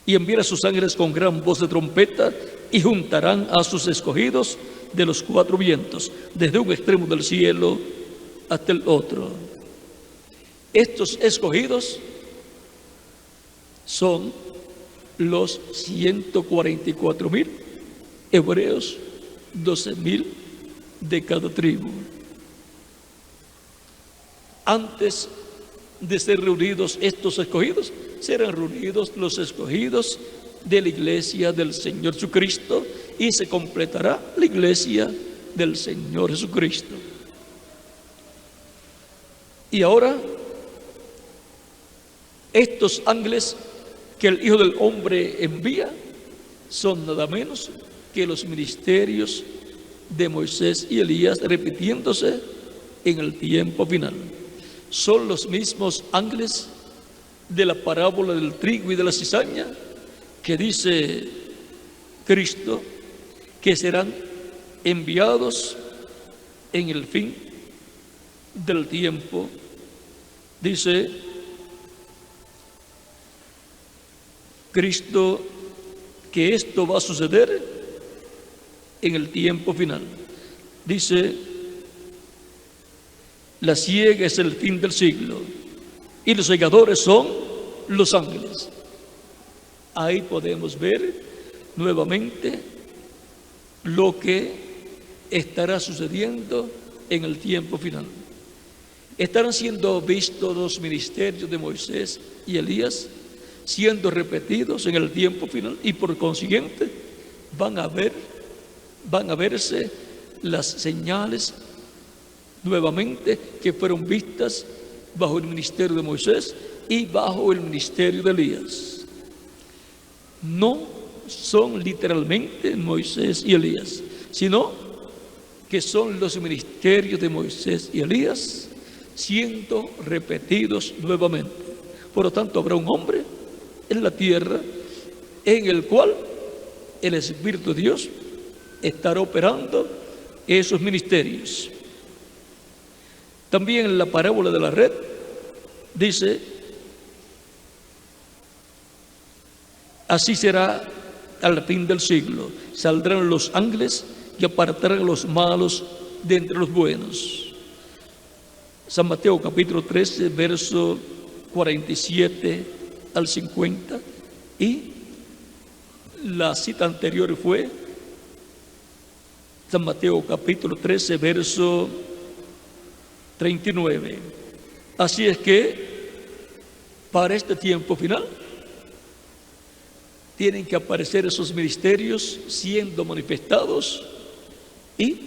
Y enviará a sus ángeles con gran voz de trompeta y juntarán a sus escogidos de los 4 vientos, desde un extremo del cielo hasta el otro. Estos escogidos son los 144,000 hebreos, 12,000 de cada tribu. Antes de ser reunidos estos escogidos, serán reunidos los escogidos de la iglesia del Señor Jesucristo, y se completará la iglesia del Señor Jesucristo. Y ahora, estos ángeles que el Hijo del Hombre envía son nada menos que los ministerios de Moisés y Elías, repitiéndose en el tiempo final. Son los mismos ángeles de la parábola del trigo y de la cizaña que dice Cristo que serán enviados en el fin del tiempo. Dice Cristo que esto va a suceder en el tiempo final. Dice: la siega es el fin del siglo y los segadores son los ángeles. Ahí podemos ver nuevamente lo que estará sucediendo en el tiempo final. Estarán siendo vistos los ministerios de Moisés y Elías siendo repetidos en el tiempo final, y por consiguiente van a verse las señales nuevamente que fueron vistas bajo el ministerio de Moisés y bajo el ministerio de Elías. No son literalmente Moisés y Elías, sino que son los ministerios de Moisés y Elías siendo repetidos nuevamente. Por lo tanto, habrá un hombre en la tierra en el cual el Espíritu de Dios estará operando esos ministerios. También en la parábola de la red dice: así será al fin del siglo, saldrán los ángeles y apartarán a los malos de entre los buenos. San Mateo capítulo 13, verso 47 al 50, y la cita anterior fue San Mateo capítulo 13, verso 39. Así es que para este tiempo final tienen que aparecer esos ministerios siendo manifestados, y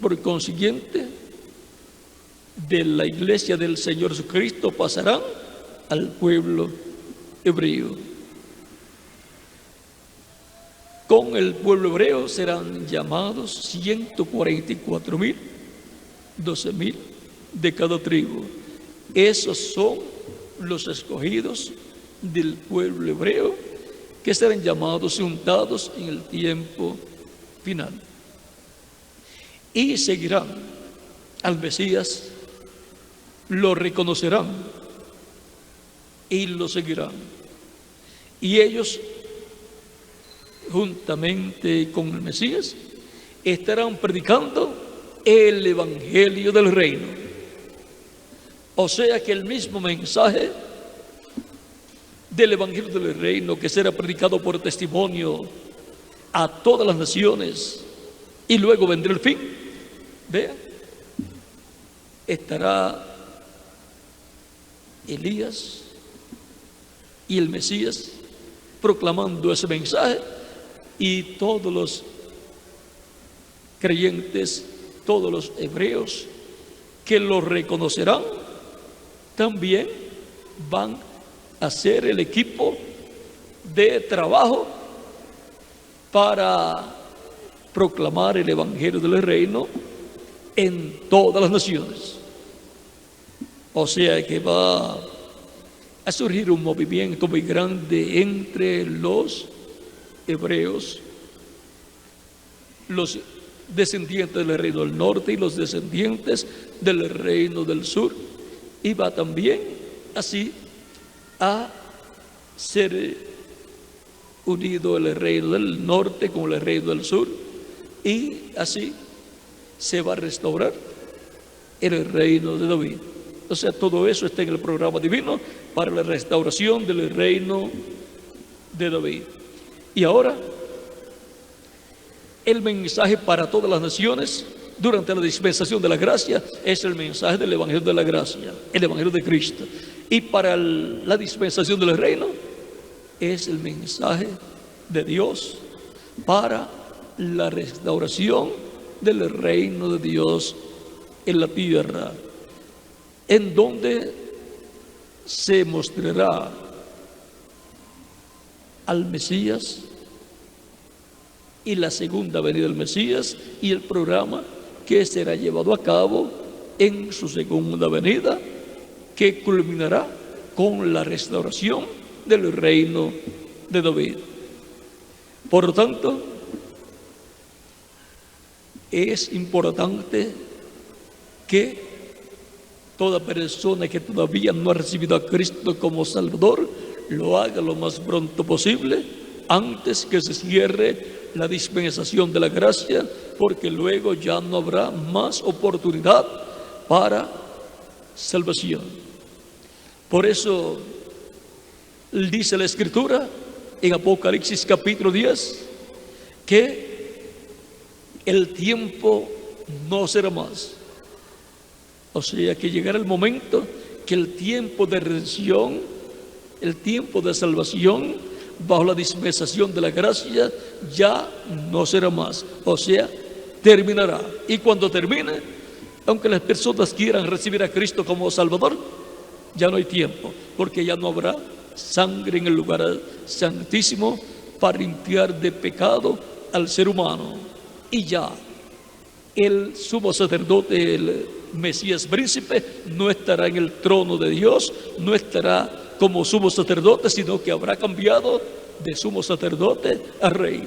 por consiguiente de la iglesia del Señor Jesucristo pasarán al pueblo hebreo. Con el pueblo hebreo serán llamados 144,000, 12,000 de cada tribu. Esos son los escogidos del pueblo hebreo que serán llamados y untados en el tiempo final. Y seguirán al Mesías, lo reconocerán y lo seguirán. Y ellos, juntamente con el Mesías, estarán predicando el Evangelio del Reino. O sea que el mismo mensaje del Evangelio del Reino, que será predicado por testimonio a todas las naciones, y luego vendrá el fin. Vean, estará Elías y el Mesías proclamando ese mensaje, y todos los creyentes, todos los hebreos que lo reconocerán, también van a ser el equipo de trabajo para proclamar el Evangelio del Reino en todas las naciones. O sea que va a surgir un movimiento muy grande entre los hebreos, los descendientes del reino del norte y los descendientes del reino del sur, y va también así a ser unido el reino del norte con el reino del sur, y así se va a restaurar el reino de David. O sea, todo eso está en el programa divino para la restauración del reino de David. Y ahora, el mensaje para todas las naciones durante la dispensación de la gracia es el mensaje del Evangelio de la gracia, el Evangelio de Cristo. Y para la dispensación del reino es el mensaje de Dios para la restauración del reino de Dios en la tierra, en donde se mostrará al Mesías y la segunda venida del Mesías y el programa que será llevado a cabo en su segunda venida, que culminará con la restauración del reino de David. Por lo tanto, es importante que toda persona que todavía no ha recibido a Cristo como Salvador lo haga lo más pronto posible, antes que se cierre la dispensación de la gracia, porque luego ya no habrá más oportunidad para salvación. Por eso dice la Escritura en Apocalipsis capítulo 10 que el tiempo no será más. O sea, que llegará el momento que el tiempo de redención, el tiempo de salvación bajo la dispensación de la gracia ya no será más. O sea, terminará. Y cuando termine, aunque las personas quieran recibir a Cristo como Salvador, ya no hay tiempo, porque ya no habrá sangre en el lugar santísimo para limpiar de pecado al ser humano. Y ya el sumo sacerdote, el Mesías príncipe, no estará en el trono de Dios, no estará como sumo sacerdote, sino que habrá cambiado de sumo sacerdote a rey.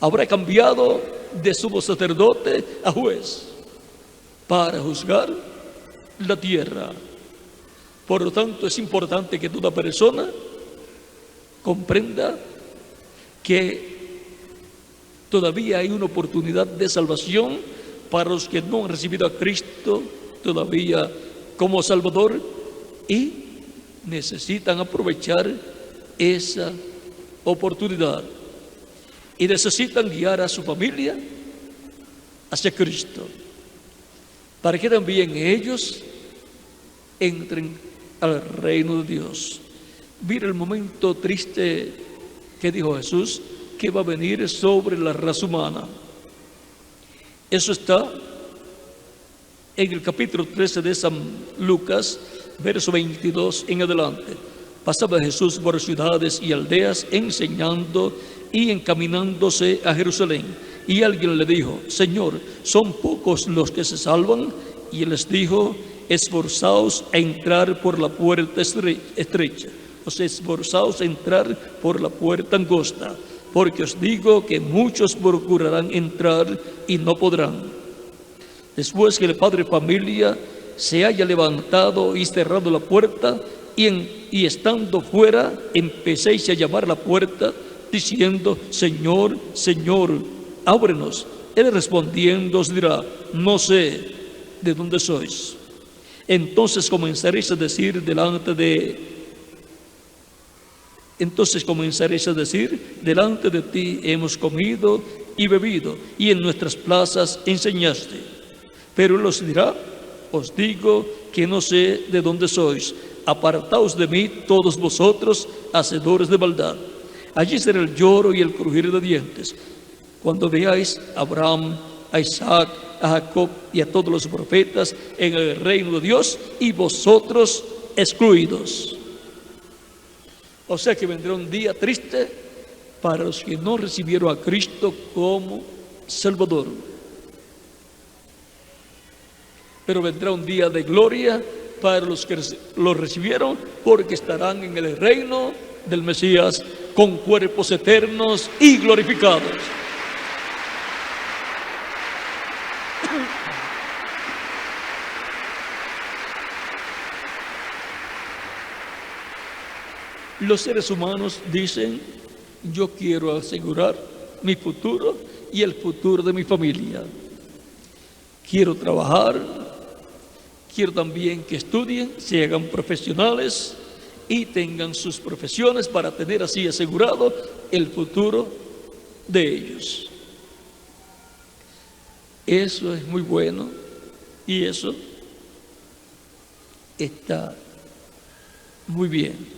Habrá cambiado de sumo sacerdote a juez para juzgar la tierra. Por lo tanto, es importante que toda persona comprenda que todavía hay una oportunidad de salvación para los que no han recibido a Cristo todavía como Salvador y necesitan aprovechar esa oportunidad y necesitan guiar a su familia hacia Cristo para que también ellos entren al reino de Dios. Mira el momento triste que dijo Jesús que va a venir sobre la raza humana. Eso está en el capítulo 13 de San Lucas, verso 22 en adelante. Pasaba Jesús por ciudades y aldeas enseñando y encaminándose a Jerusalén. Y alguien le dijo: Señor, ¿son pocos los que se salvan? Y él les dijo: esforzaos a entrar por la puerta estrecha. O sea, esforzaos a entrar por la puerta angosta, porque os digo que muchos procurarán entrar y no podrán. Después que el padre de familia se haya levantado y cerrado la puerta, y estando fuera, empecéis a llamar a la puerta, diciendo: Señor, Señor, ábrenos. Él respondiendo os dirá: no sé de dónde sois. Entonces comenzaréis a decir delante de ti hemos comido y bebido, y en nuestras plazas enseñaste. Pero él os dirá: os digo que no sé de dónde sois. Apartaos de mí todos vosotros, hacedores de maldad. Allí será el lloro y el crujir de dientes, cuando veáis a Abraham, a Isaac, a Jacob y a todos los profetas en el reino de Dios, y vosotros excluidos. O sea que vendrá un día triste para los que no recibieron a Cristo como Salvador. Pero vendrá un día de gloria para los que lo recibieron, porque estarán en el reino del Mesías con cuerpos eternos y glorificados. Los seres humanos dicen: yo quiero asegurar mi futuro y el futuro de mi familia. Quiero trabajar, quiero también que estudien, se hagan profesionales y tengan sus profesiones para tener así asegurado el futuro de ellos. Eso es muy bueno y eso está muy bien.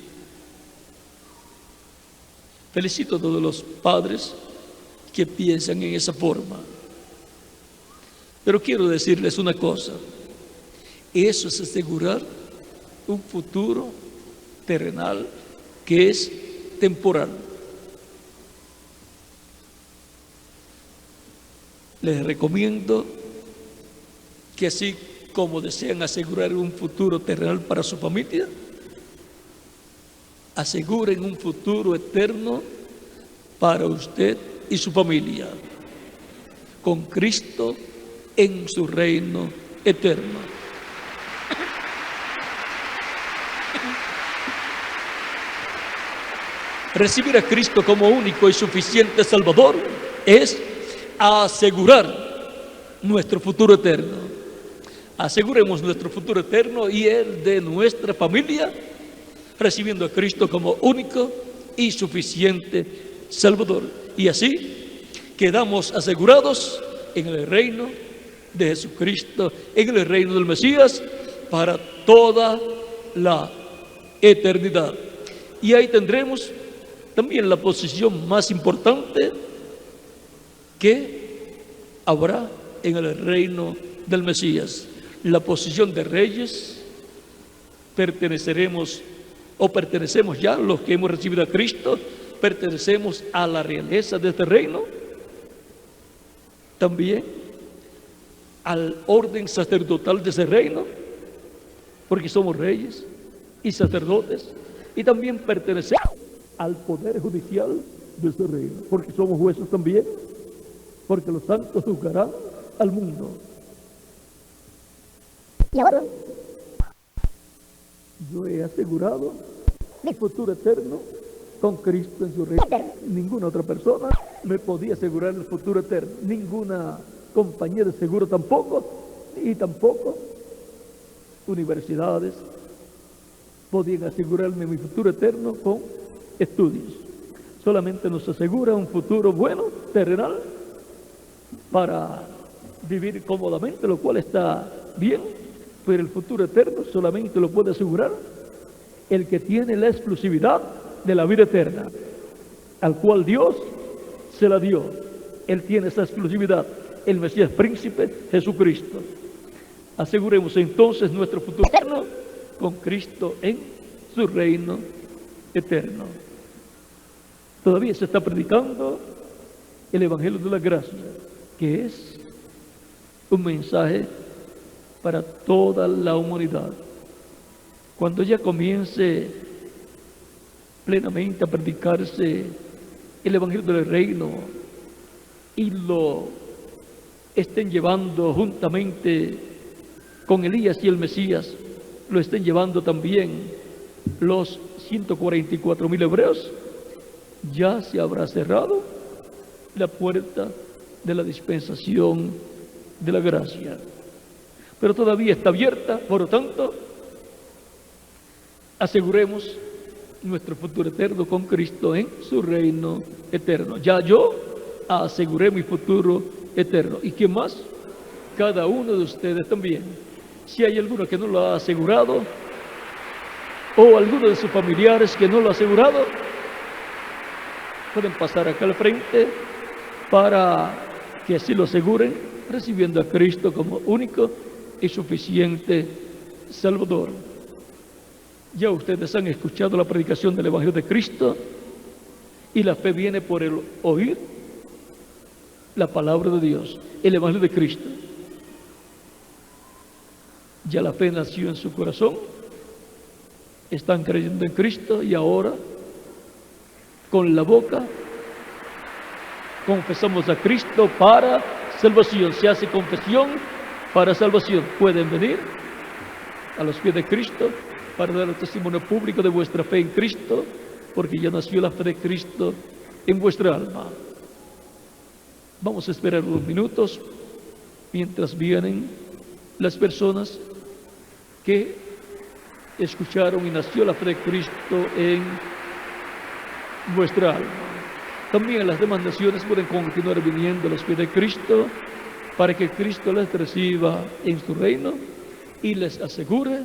Felicito a todos los padres que piensan en esa forma. Pero quiero decirles una cosa, eso es asegurar un futuro terrenal que es temporal. Les recomiendo que así como desean asegurar un futuro terrenal para su familia, aseguren un futuro eterno para usted y su familia, con Cristo en su reino eterno. Recibir a Cristo como único y suficiente Salvador es asegurar nuestro futuro eterno. Aseguremos nuestro futuro eterno y el de nuestra familia, recibiendo a Cristo como único y suficiente Salvador. Y así quedamos asegurados en el reino de Jesucristo, en el reino del Mesías, para toda la eternidad. Y ahí tendremos también la posición más importante que habrá en el reino del Mesías, la posición de reyes. Pertenecemos ya, los que hemos recibido a Cristo, pertenecemos a la realeza de este reino, también al orden sacerdotal de ese reino, porque somos reyes y sacerdotes, y también pertenecemos al poder judicial de ese reino, porque somos jueces también, porque los santos juzgarán al mundo. Y ahora yo he asegurado mi futuro eterno con Cristo en su reino. Ninguna otra persona me podía asegurar el futuro eterno, ninguna compañía de seguro tampoco, y tampoco universidades podían asegurarme mi futuro eterno con estudios. Solamente nos asegura un futuro bueno, terrenal, para vivir cómodamente, lo cual está bien, pero el futuro eterno solamente lo puede asegurar el que tiene la exclusividad de la vida eterna, al cual Dios se la dio. Él tiene esa exclusividad, el Mesías príncipe Jesucristo. Aseguremos entonces nuestro futuro eterno con Cristo en su reino eterno. Todavía se está predicando el Evangelio de la Gracia, que es un mensaje para toda la humanidad. Cuando ya comience plenamente a predicarse el Evangelio del Reino y lo estén llevando juntamente con Elías y el Mesías, lo estén llevando también los 144,000 hebreos, ya se habrá cerrado la puerta de la dispensación de la gracia. Pero todavía está abierta, por lo tanto, aseguremos nuestro futuro eterno con Cristo en su reino eterno. Ya yo aseguré mi futuro eterno. ¿Y quién más? Cada uno de ustedes también. Si hay alguno que no lo ha asegurado, o alguno de sus familiares que no lo ha asegurado, pueden pasar acá al frente para que así lo aseguren, recibiendo a Cristo como único y suficiente Salvador. Ya ustedes han escuchado la predicación del Evangelio de Cristo, y la fe viene por el oír la palabra de Dios, el Evangelio de Cristo. Ya la fe nació en su corazón, están creyendo en Cristo, y ahora con la boca confesamos a Cristo para salvación. Se hace confesión para salvación. Pueden venir a los pies de Cristo para dar el testimonio público de vuestra fe en Cristo, porque ya nació la fe de Cristo en vuestra alma. Vamos a esperar unos minutos mientras vienen las personas que escucharon y nació la fe de Cristo en vuestra alma. También las demás naciones pueden continuar viniendo a los pies de Cristo para que Cristo les reciba en su reino y les asegure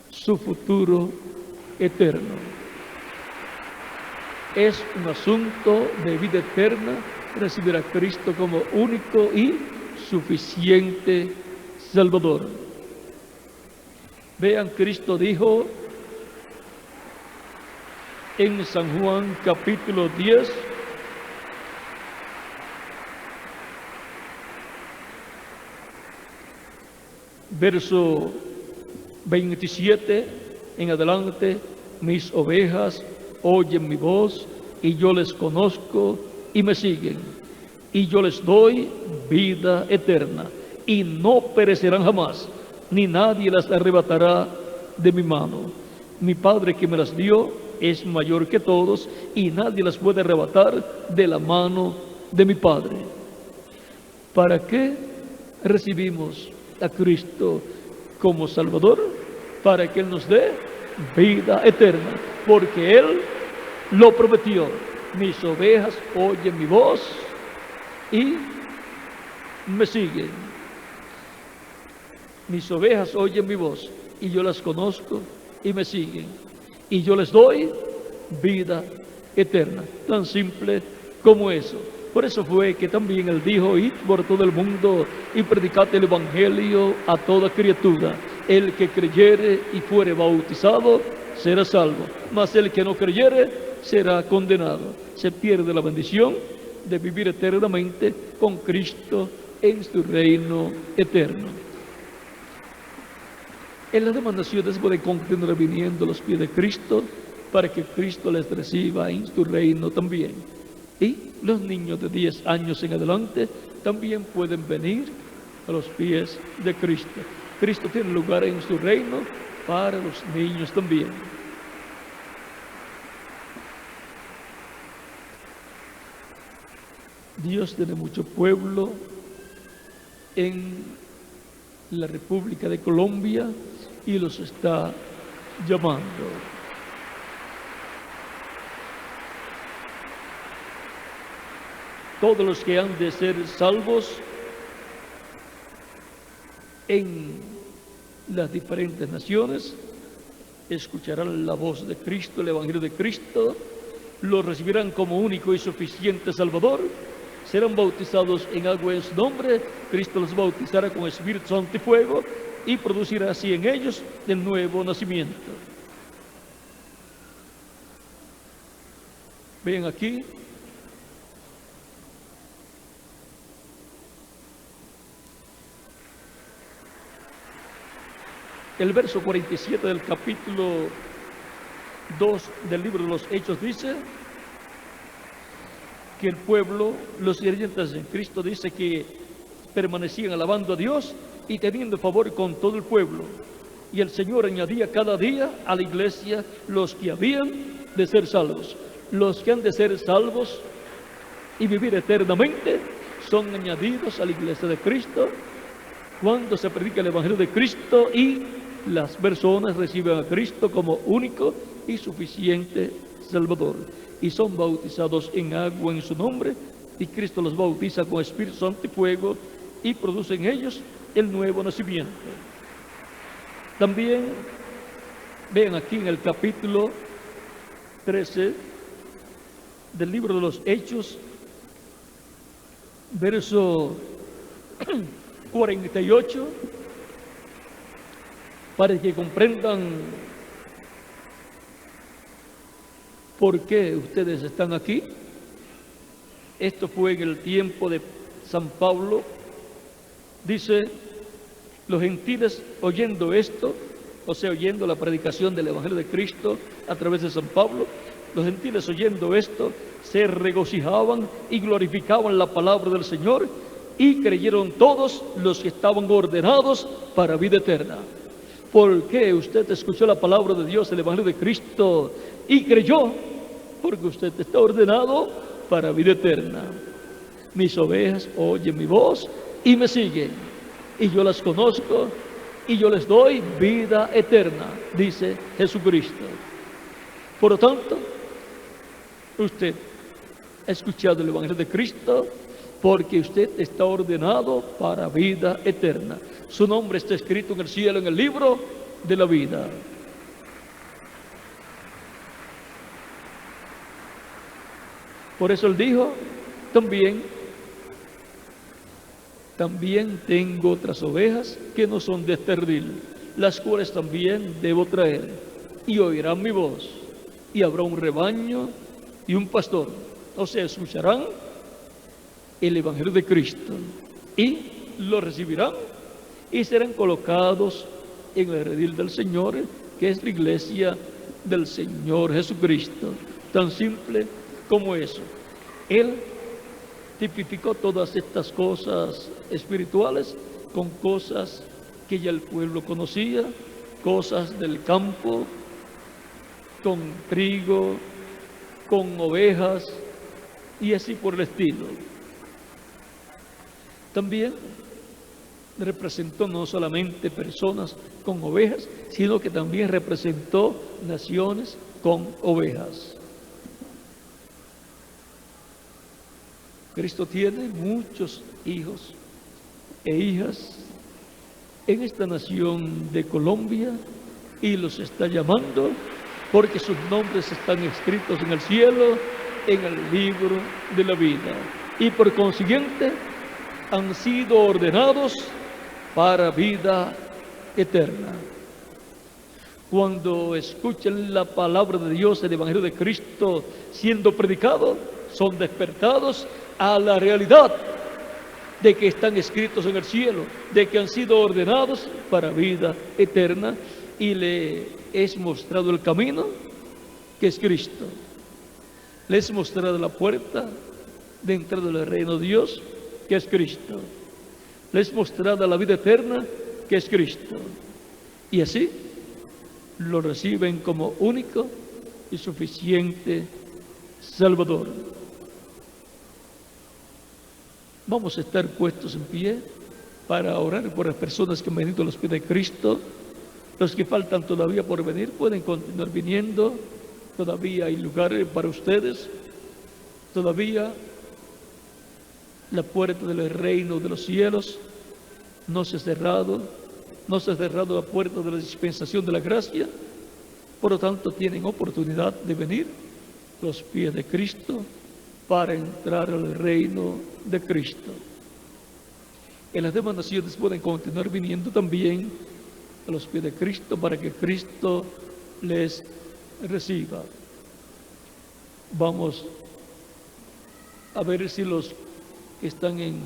su futuro eterno. Es un asunto de vida eterna recibir a Cristo como único y suficiente Salvador. Vean, Cristo dijo en San Juan capítulo 10, verso 27 en adelante: mis ovejas oyen mi voz, y yo les conozco y me siguen, y yo les doy vida eterna, y no perecerán jamás, ni nadie las arrebatará de mi mano. Mi Padre que me las dio es mayor que todos, y nadie las puede arrebatar de la mano de mi Padre. ¿Para qué recibimos a Cristo como Salvador? Para que Él nos dé vida eterna, porque Él lo prometió. Mis ovejas oyen mi voz y me siguen. Mis ovejas oyen mi voz y yo las conozco y me siguen, y yo les doy vida eterna. Tan simple como eso. Por eso fue que también Él dijo: id por todo el mundo y predicad el Evangelio a toda criatura. El que creyere y fuere bautizado será salvo, mas el que no creyere será condenado. Se pierde la bendición de vivir eternamente con Cristo en su reino eterno. En las demás naciones pueden continuar viniendo a los pies de Cristo para que Cristo les reciba en su reino también. Y los niños de 10 años en adelante también pueden venir a los pies de Cristo. Cristo tiene lugar en su reino para los niños también. Dios tiene mucho pueblo en la República de Colombia y los está llamando. Todos los que han de ser salvos en las diferentes naciones escucharán la voz de Cristo, el Evangelio de Cristo, lo recibirán como único y suficiente Salvador, serán bautizados en agua en su nombre. Cristo los bautizará con Espíritu Santo y fuego y producirá así en ellos el nuevo nacimiento. Vean aquí el verso 47 del capítulo 2 del libro de los Hechos. Dice que el pueblo, los creyentes en Cristo, dice que permanecían alabando a Dios y teniendo favor con todo el pueblo. Y el Señor añadía cada día a la iglesia los que habían de ser salvos. Los que han de ser salvos y vivir eternamente son añadidos a la iglesia de Cristo cuando se predica el Evangelio de Cristo y las personas reciben a Cristo como único y suficiente Salvador, y son bautizados en agua en su nombre, y Cristo los bautiza con Espíritu Santo y fuego, y produce en ellos el nuevo nacimiento. También vean aquí en el capítulo 13 del libro de los Hechos, verso 48, para que comprendan por qué ustedes están aquí. Esto fue en el tiempo de San Pablo. Dice: los gentiles oyendo esto, o sea, oyendo la predicación del Evangelio de Cristo a través de San Pablo, los gentiles oyendo esto se regocijaban y glorificaban la palabra del Señor, y creyeron todos los que estaban ordenados para vida eterna. ¿Por qué usted escuchó la palabra de Dios, el Evangelio de Cristo, y creyó? Porque usted está ordenado para vida eterna. Mis ovejas oyen mi voz y me siguen, y yo las conozco y yo les doy vida eterna, dice Jesucristo. Por lo tanto, usted ha escuchado el Evangelio de Cristo porque usted está ordenado para vida eterna. Su nombre está escrito en el cielo, en el libro de la vida. Por eso él dijo, también tengo otras ovejas que no son de este redil, las cuales también debo traer, y oirán mi voz, y habrá un rebaño y un pastor. O sea, escucharán el Evangelio de Cristo, y lo recibirán, y serán colocados en el redil del Señor, que es la iglesia del Señor Jesucristo. Tan simple como eso. Él tipificó todas estas cosas espirituales con cosas que ya el pueblo conocía, cosas del campo, con trigo, con ovejas y así por el estilo. También representó no solamente personas con ovejas, sino que también representó naciones con ovejas. Cristo tiene muchos hijos e hijas en esta nación de Colombia y los está llamando porque sus nombres están escritos en el cielo, en el libro de la vida, y por consiguiente han sido ordenados para vida eterna. Cuando escuchen la palabra de Dios, el Evangelio de Cristo siendo predicado, son despertados a la realidad de que están escritos en el cielo, de que han sido ordenados para vida eterna, y le es mostrado el camino, que es Cristo. Les es mostrado la puerta de entrada del reino de Dios, que es Cristo. Les es mostrada la vida eterna, que es Cristo. Y así lo reciben como único y suficiente Salvador. Vamos a estar puestos en pie para orar por las personas que han venido a los pies de Cristo. Los que faltan todavía por venir pueden continuar viniendo. Todavía hay lugares para ustedes. Todavía la puerta del reino de los cielos no se ha cerrado. No se ha cerrado la puerta de la dispensación de la gracia. Por lo tanto, tienen oportunidad de venir a los pies de Cristo para entrar al reino de Cristo. En las demás naciones pueden continuar viniendo también a los pies de Cristo para que Cristo les reciba. Vamos a ver si los que están en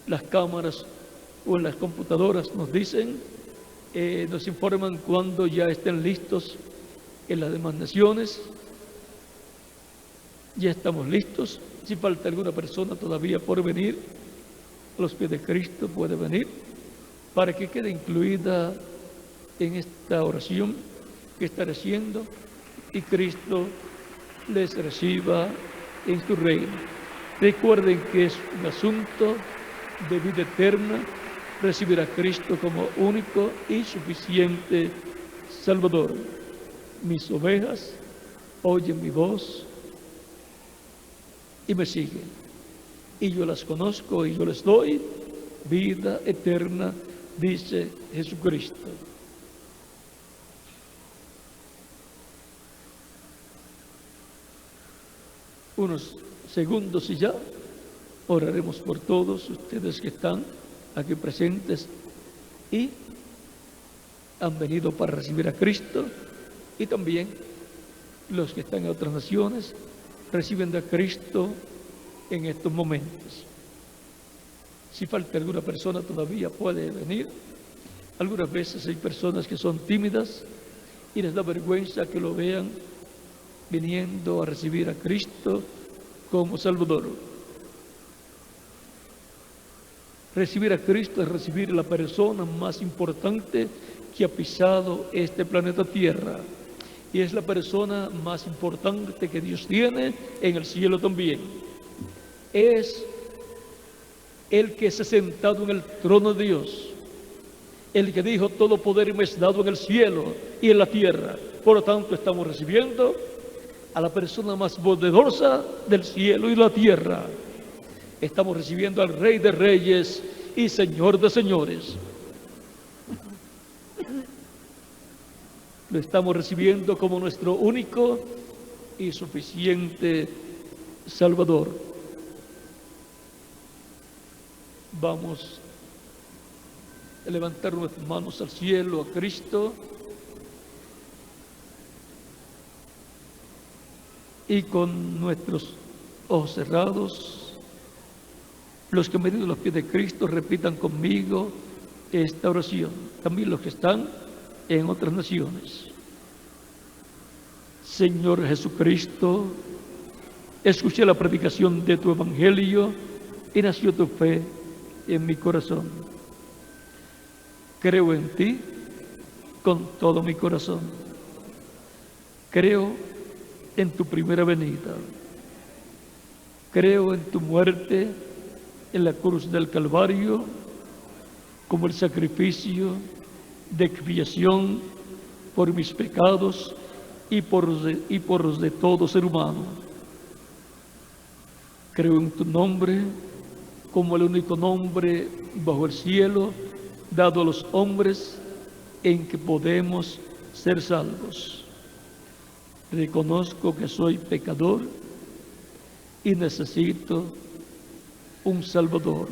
las cámaras o en las computadoras nos dicen, nos informan cuando ya estén listos en las demás naciones. Ya estamos listos. Si falta alguna persona todavía por venir a los pies de Cristo, puede venir para que quede incluida en esta oración que estaré haciendo y Cristo les reciba en su reino. Recuerden que es un asunto de vida eterna recibir a Cristo como único y suficiente Salvador. Mis ovejas oyen mi voz y me siguen, y yo las conozco y yo les doy vida eterna, dice Jesucristo. Unos segundos y ya oraremos por todos ustedes que están aquí presentes y han venido para recibir a Cristo, y también los que están en otras naciones reciben a Cristo en estos momentos. Si falta alguna persona todavía puede venir. Algunas veces hay personas que son tímidas y les da vergüenza que lo vean viniendo a recibir a Cristo como Salvador. Recibir a Cristo es recibir a la persona más importante que ha pisado este planeta Tierra, y es la persona más importante que Dios tiene en el cielo también. Es el que se ha sentado en el trono de Dios, el que dijo: todo poder me es dado en el cielo y en la tierra. Por lo tanto, estamos recibiendo a la persona más poderosa del cielo y la tierra. Estamos recibiendo al Rey de Reyes y Señor de Señores. Lo estamos recibiendo como nuestro único y suficiente Salvador. Vamos a levantar nuestras manos al cielo, a Cristo, y con nuestros ojos cerrados, los que han venido a los pies de Cristo, repitan conmigo esta oración. También los que están en otras naciones. Señor Jesucristo, escuché la predicación de tu evangelio y nació tu fe en mi corazón. Creo en ti con todo mi corazón. Creo en tu primera venida. Creo en tu muerte en la cruz del Calvario como el sacrificio de expiación por mis pecados y por los de todo ser humano. Creo en tu nombre como el único nombre bajo el cielo dado a los hombres en que podemos ser salvos. Reconozco que soy pecador y necesito un Salvador,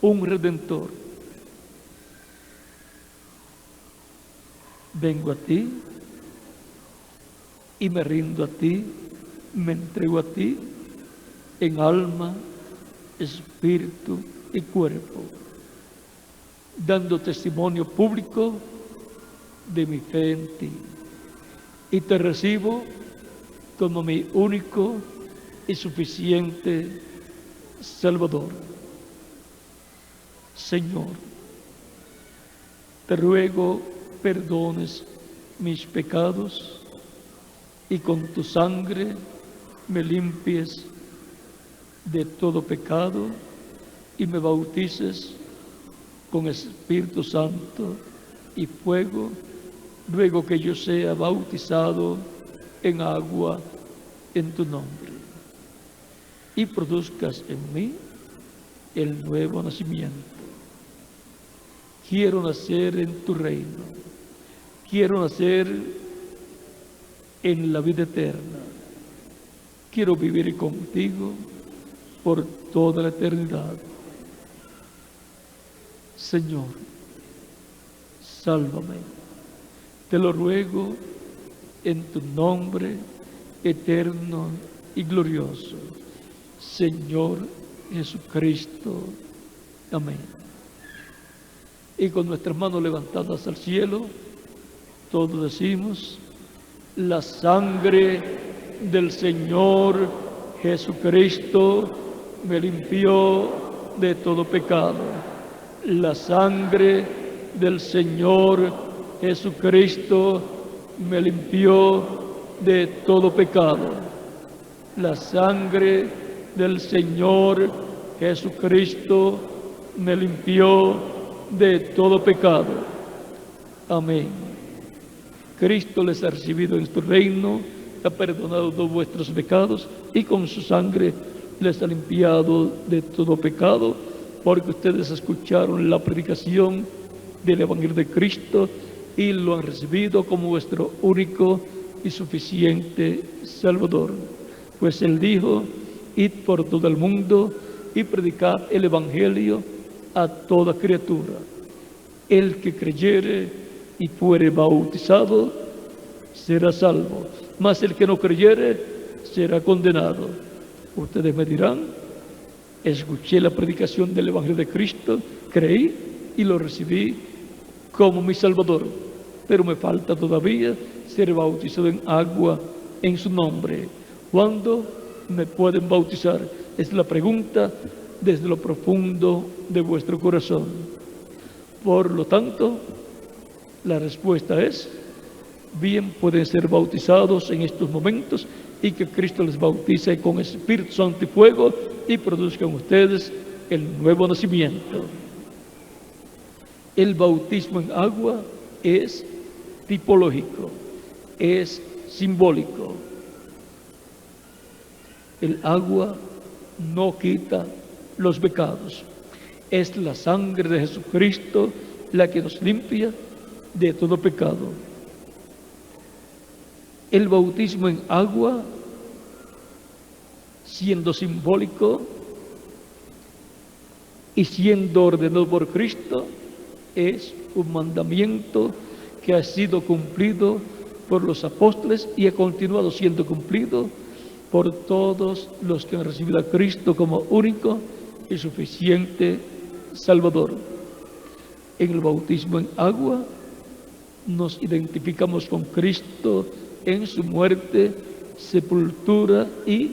un Redentor. Vengo a ti y me rindo a ti, me entrego a ti en alma, espíritu y cuerpo, dando testimonio público de mi fe en ti. Y te recibo como mi único y suficiente Salvador. Señor, te ruego perdones mis pecados y con tu sangre me limpies de todo pecado y me bautices con Espíritu Santo y fuego, luego que yo sea bautizado en agua en tu nombre, y produzcas en mí el nuevo nacimiento. Quiero nacer en tu reino, quiero nacer en la vida eterna, quiero vivir contigo por toda la eternidad. Señor, sálvame, te lo ruego en tu nombre eterno y glorioso, Señor Jesucristo. Amén. Y con nuestras manos levantadas al cielo, todos decimos: la sangre del Señor Jesucristo me limpió de todo pecado. La sangre del Señor Jesucristo me limpió de todo pecado. La sangre del Señor Jesucristo me limpió de todo pecado. Amén. Cristo les ha recibido en su reino, ha perdonado todos vuestros pecados y con su sangre les ha limpiado de todo pecado, porque ustedes escucharon la predicación del Evangelio de Cristo y lo han recibido como vuestro único y suficiente Salvador. Pues Él dijo: id por todo el mundo y predicad el Evangelio a toda criatura. El que creyere y fuere bautizado será salvo, mas el que no creyere será condenado. Ustedes me dirán: escuché la predicación del Evangelio de Cristo, creí y lo recibí como mi Salvador, pero me falta todavía ser bautizado en agua en su nombre. ¿Cuándo me pueden bautizar? Es la pregunta desde lo profundo de vuestro corazón. Por lo tanto, la respuesta es: bien, pueden ser bautizados en estos momentos y que Cristo les bautice con Espíritu Santo y fuego y produzcan ustedes el nuevo nacimiento. El bautismo en agua es tipológico, es simbólico. El agua no quita los pecados. Es la sangre de Jesucristo la que nos limpia de todo pecado. El bautismo en agua, siendo simbólico y siendo ordenado por Cristo, es un mandamiento que ha sido cumplido por los apóstoles y ha continuado siendo cumplido por todos los que han recibido a Cristo como único y suficiente Salvador. En el bautismo en agua nos identificamos con Cristo en su muerte, sepultura y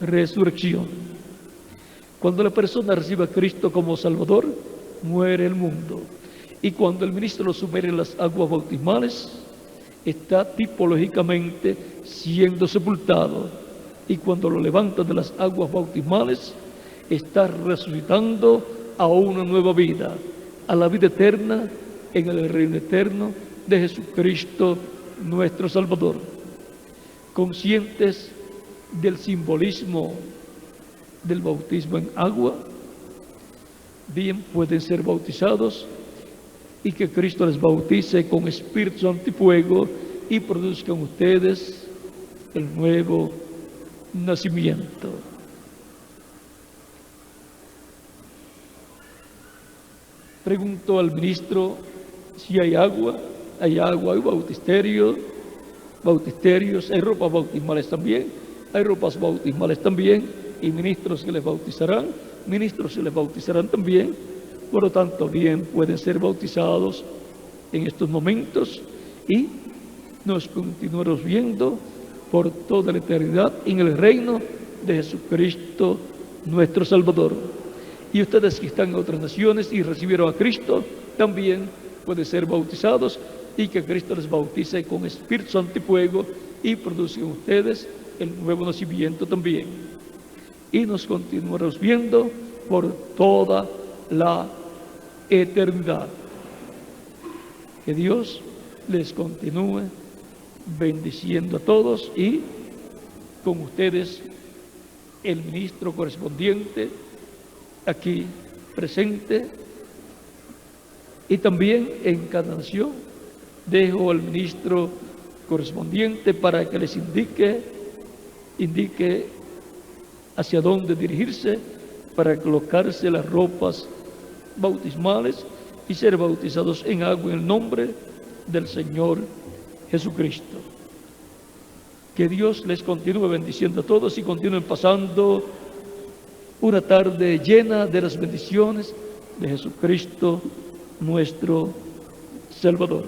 resurrección. Cuando la persona recibe a Cristo como Salvador, muere el mundo. Y cuando el ministro lo sumerge en las aguas bautismales, está tipológicamente siendo sepultado. Y cuando lo levantan de las aguas bautismales, está resucitando a una nueva vida, a la vida eterna en el reino eterno de Jesucristo, nuestro Salvador. Conscientes del simbolismo del bautismo en agua, bien pueden ser bautizados y que Cristo les bautice con Espíritu Santo y fuego y produzcan ustedes el nuevo nacimiento. Preguntó al ministro si hay agua, hay bautisterios, hay ropas bautismales también, hay ropas bautismales también, y ministros que les bautizarán también. Por lo tanto, bien pueden ser bautizados en estos momentos y nos continuaremos viendo por toda la eternidad en el reino de Jesucristo, nuestro Salvador. Y ustedes que están en otras naciones y recibieron a Cristo, también pueden ser bautizados y que Cristo les bautice con Espíritu Santo y fuego y produzcan ustedes el nuevo nacimiento también. Y nos continuaremos viendo por toda la eternidad. Que Dios les continúe bendiciendo a todos y con ustedes el ministro correspondiente aquí presente, y también en cada nación dejo al ministro correspondiente para que les indique hacia dónde dirigirse para colocarse las ropas bautismales y ser bautizados en agua en el nombre del Señor Jesucristo. Que Dios les continúe bendiciendo a todos y continúen pasando una tarde llena de las bendiciones de Jesucristo, nuestro Salvador.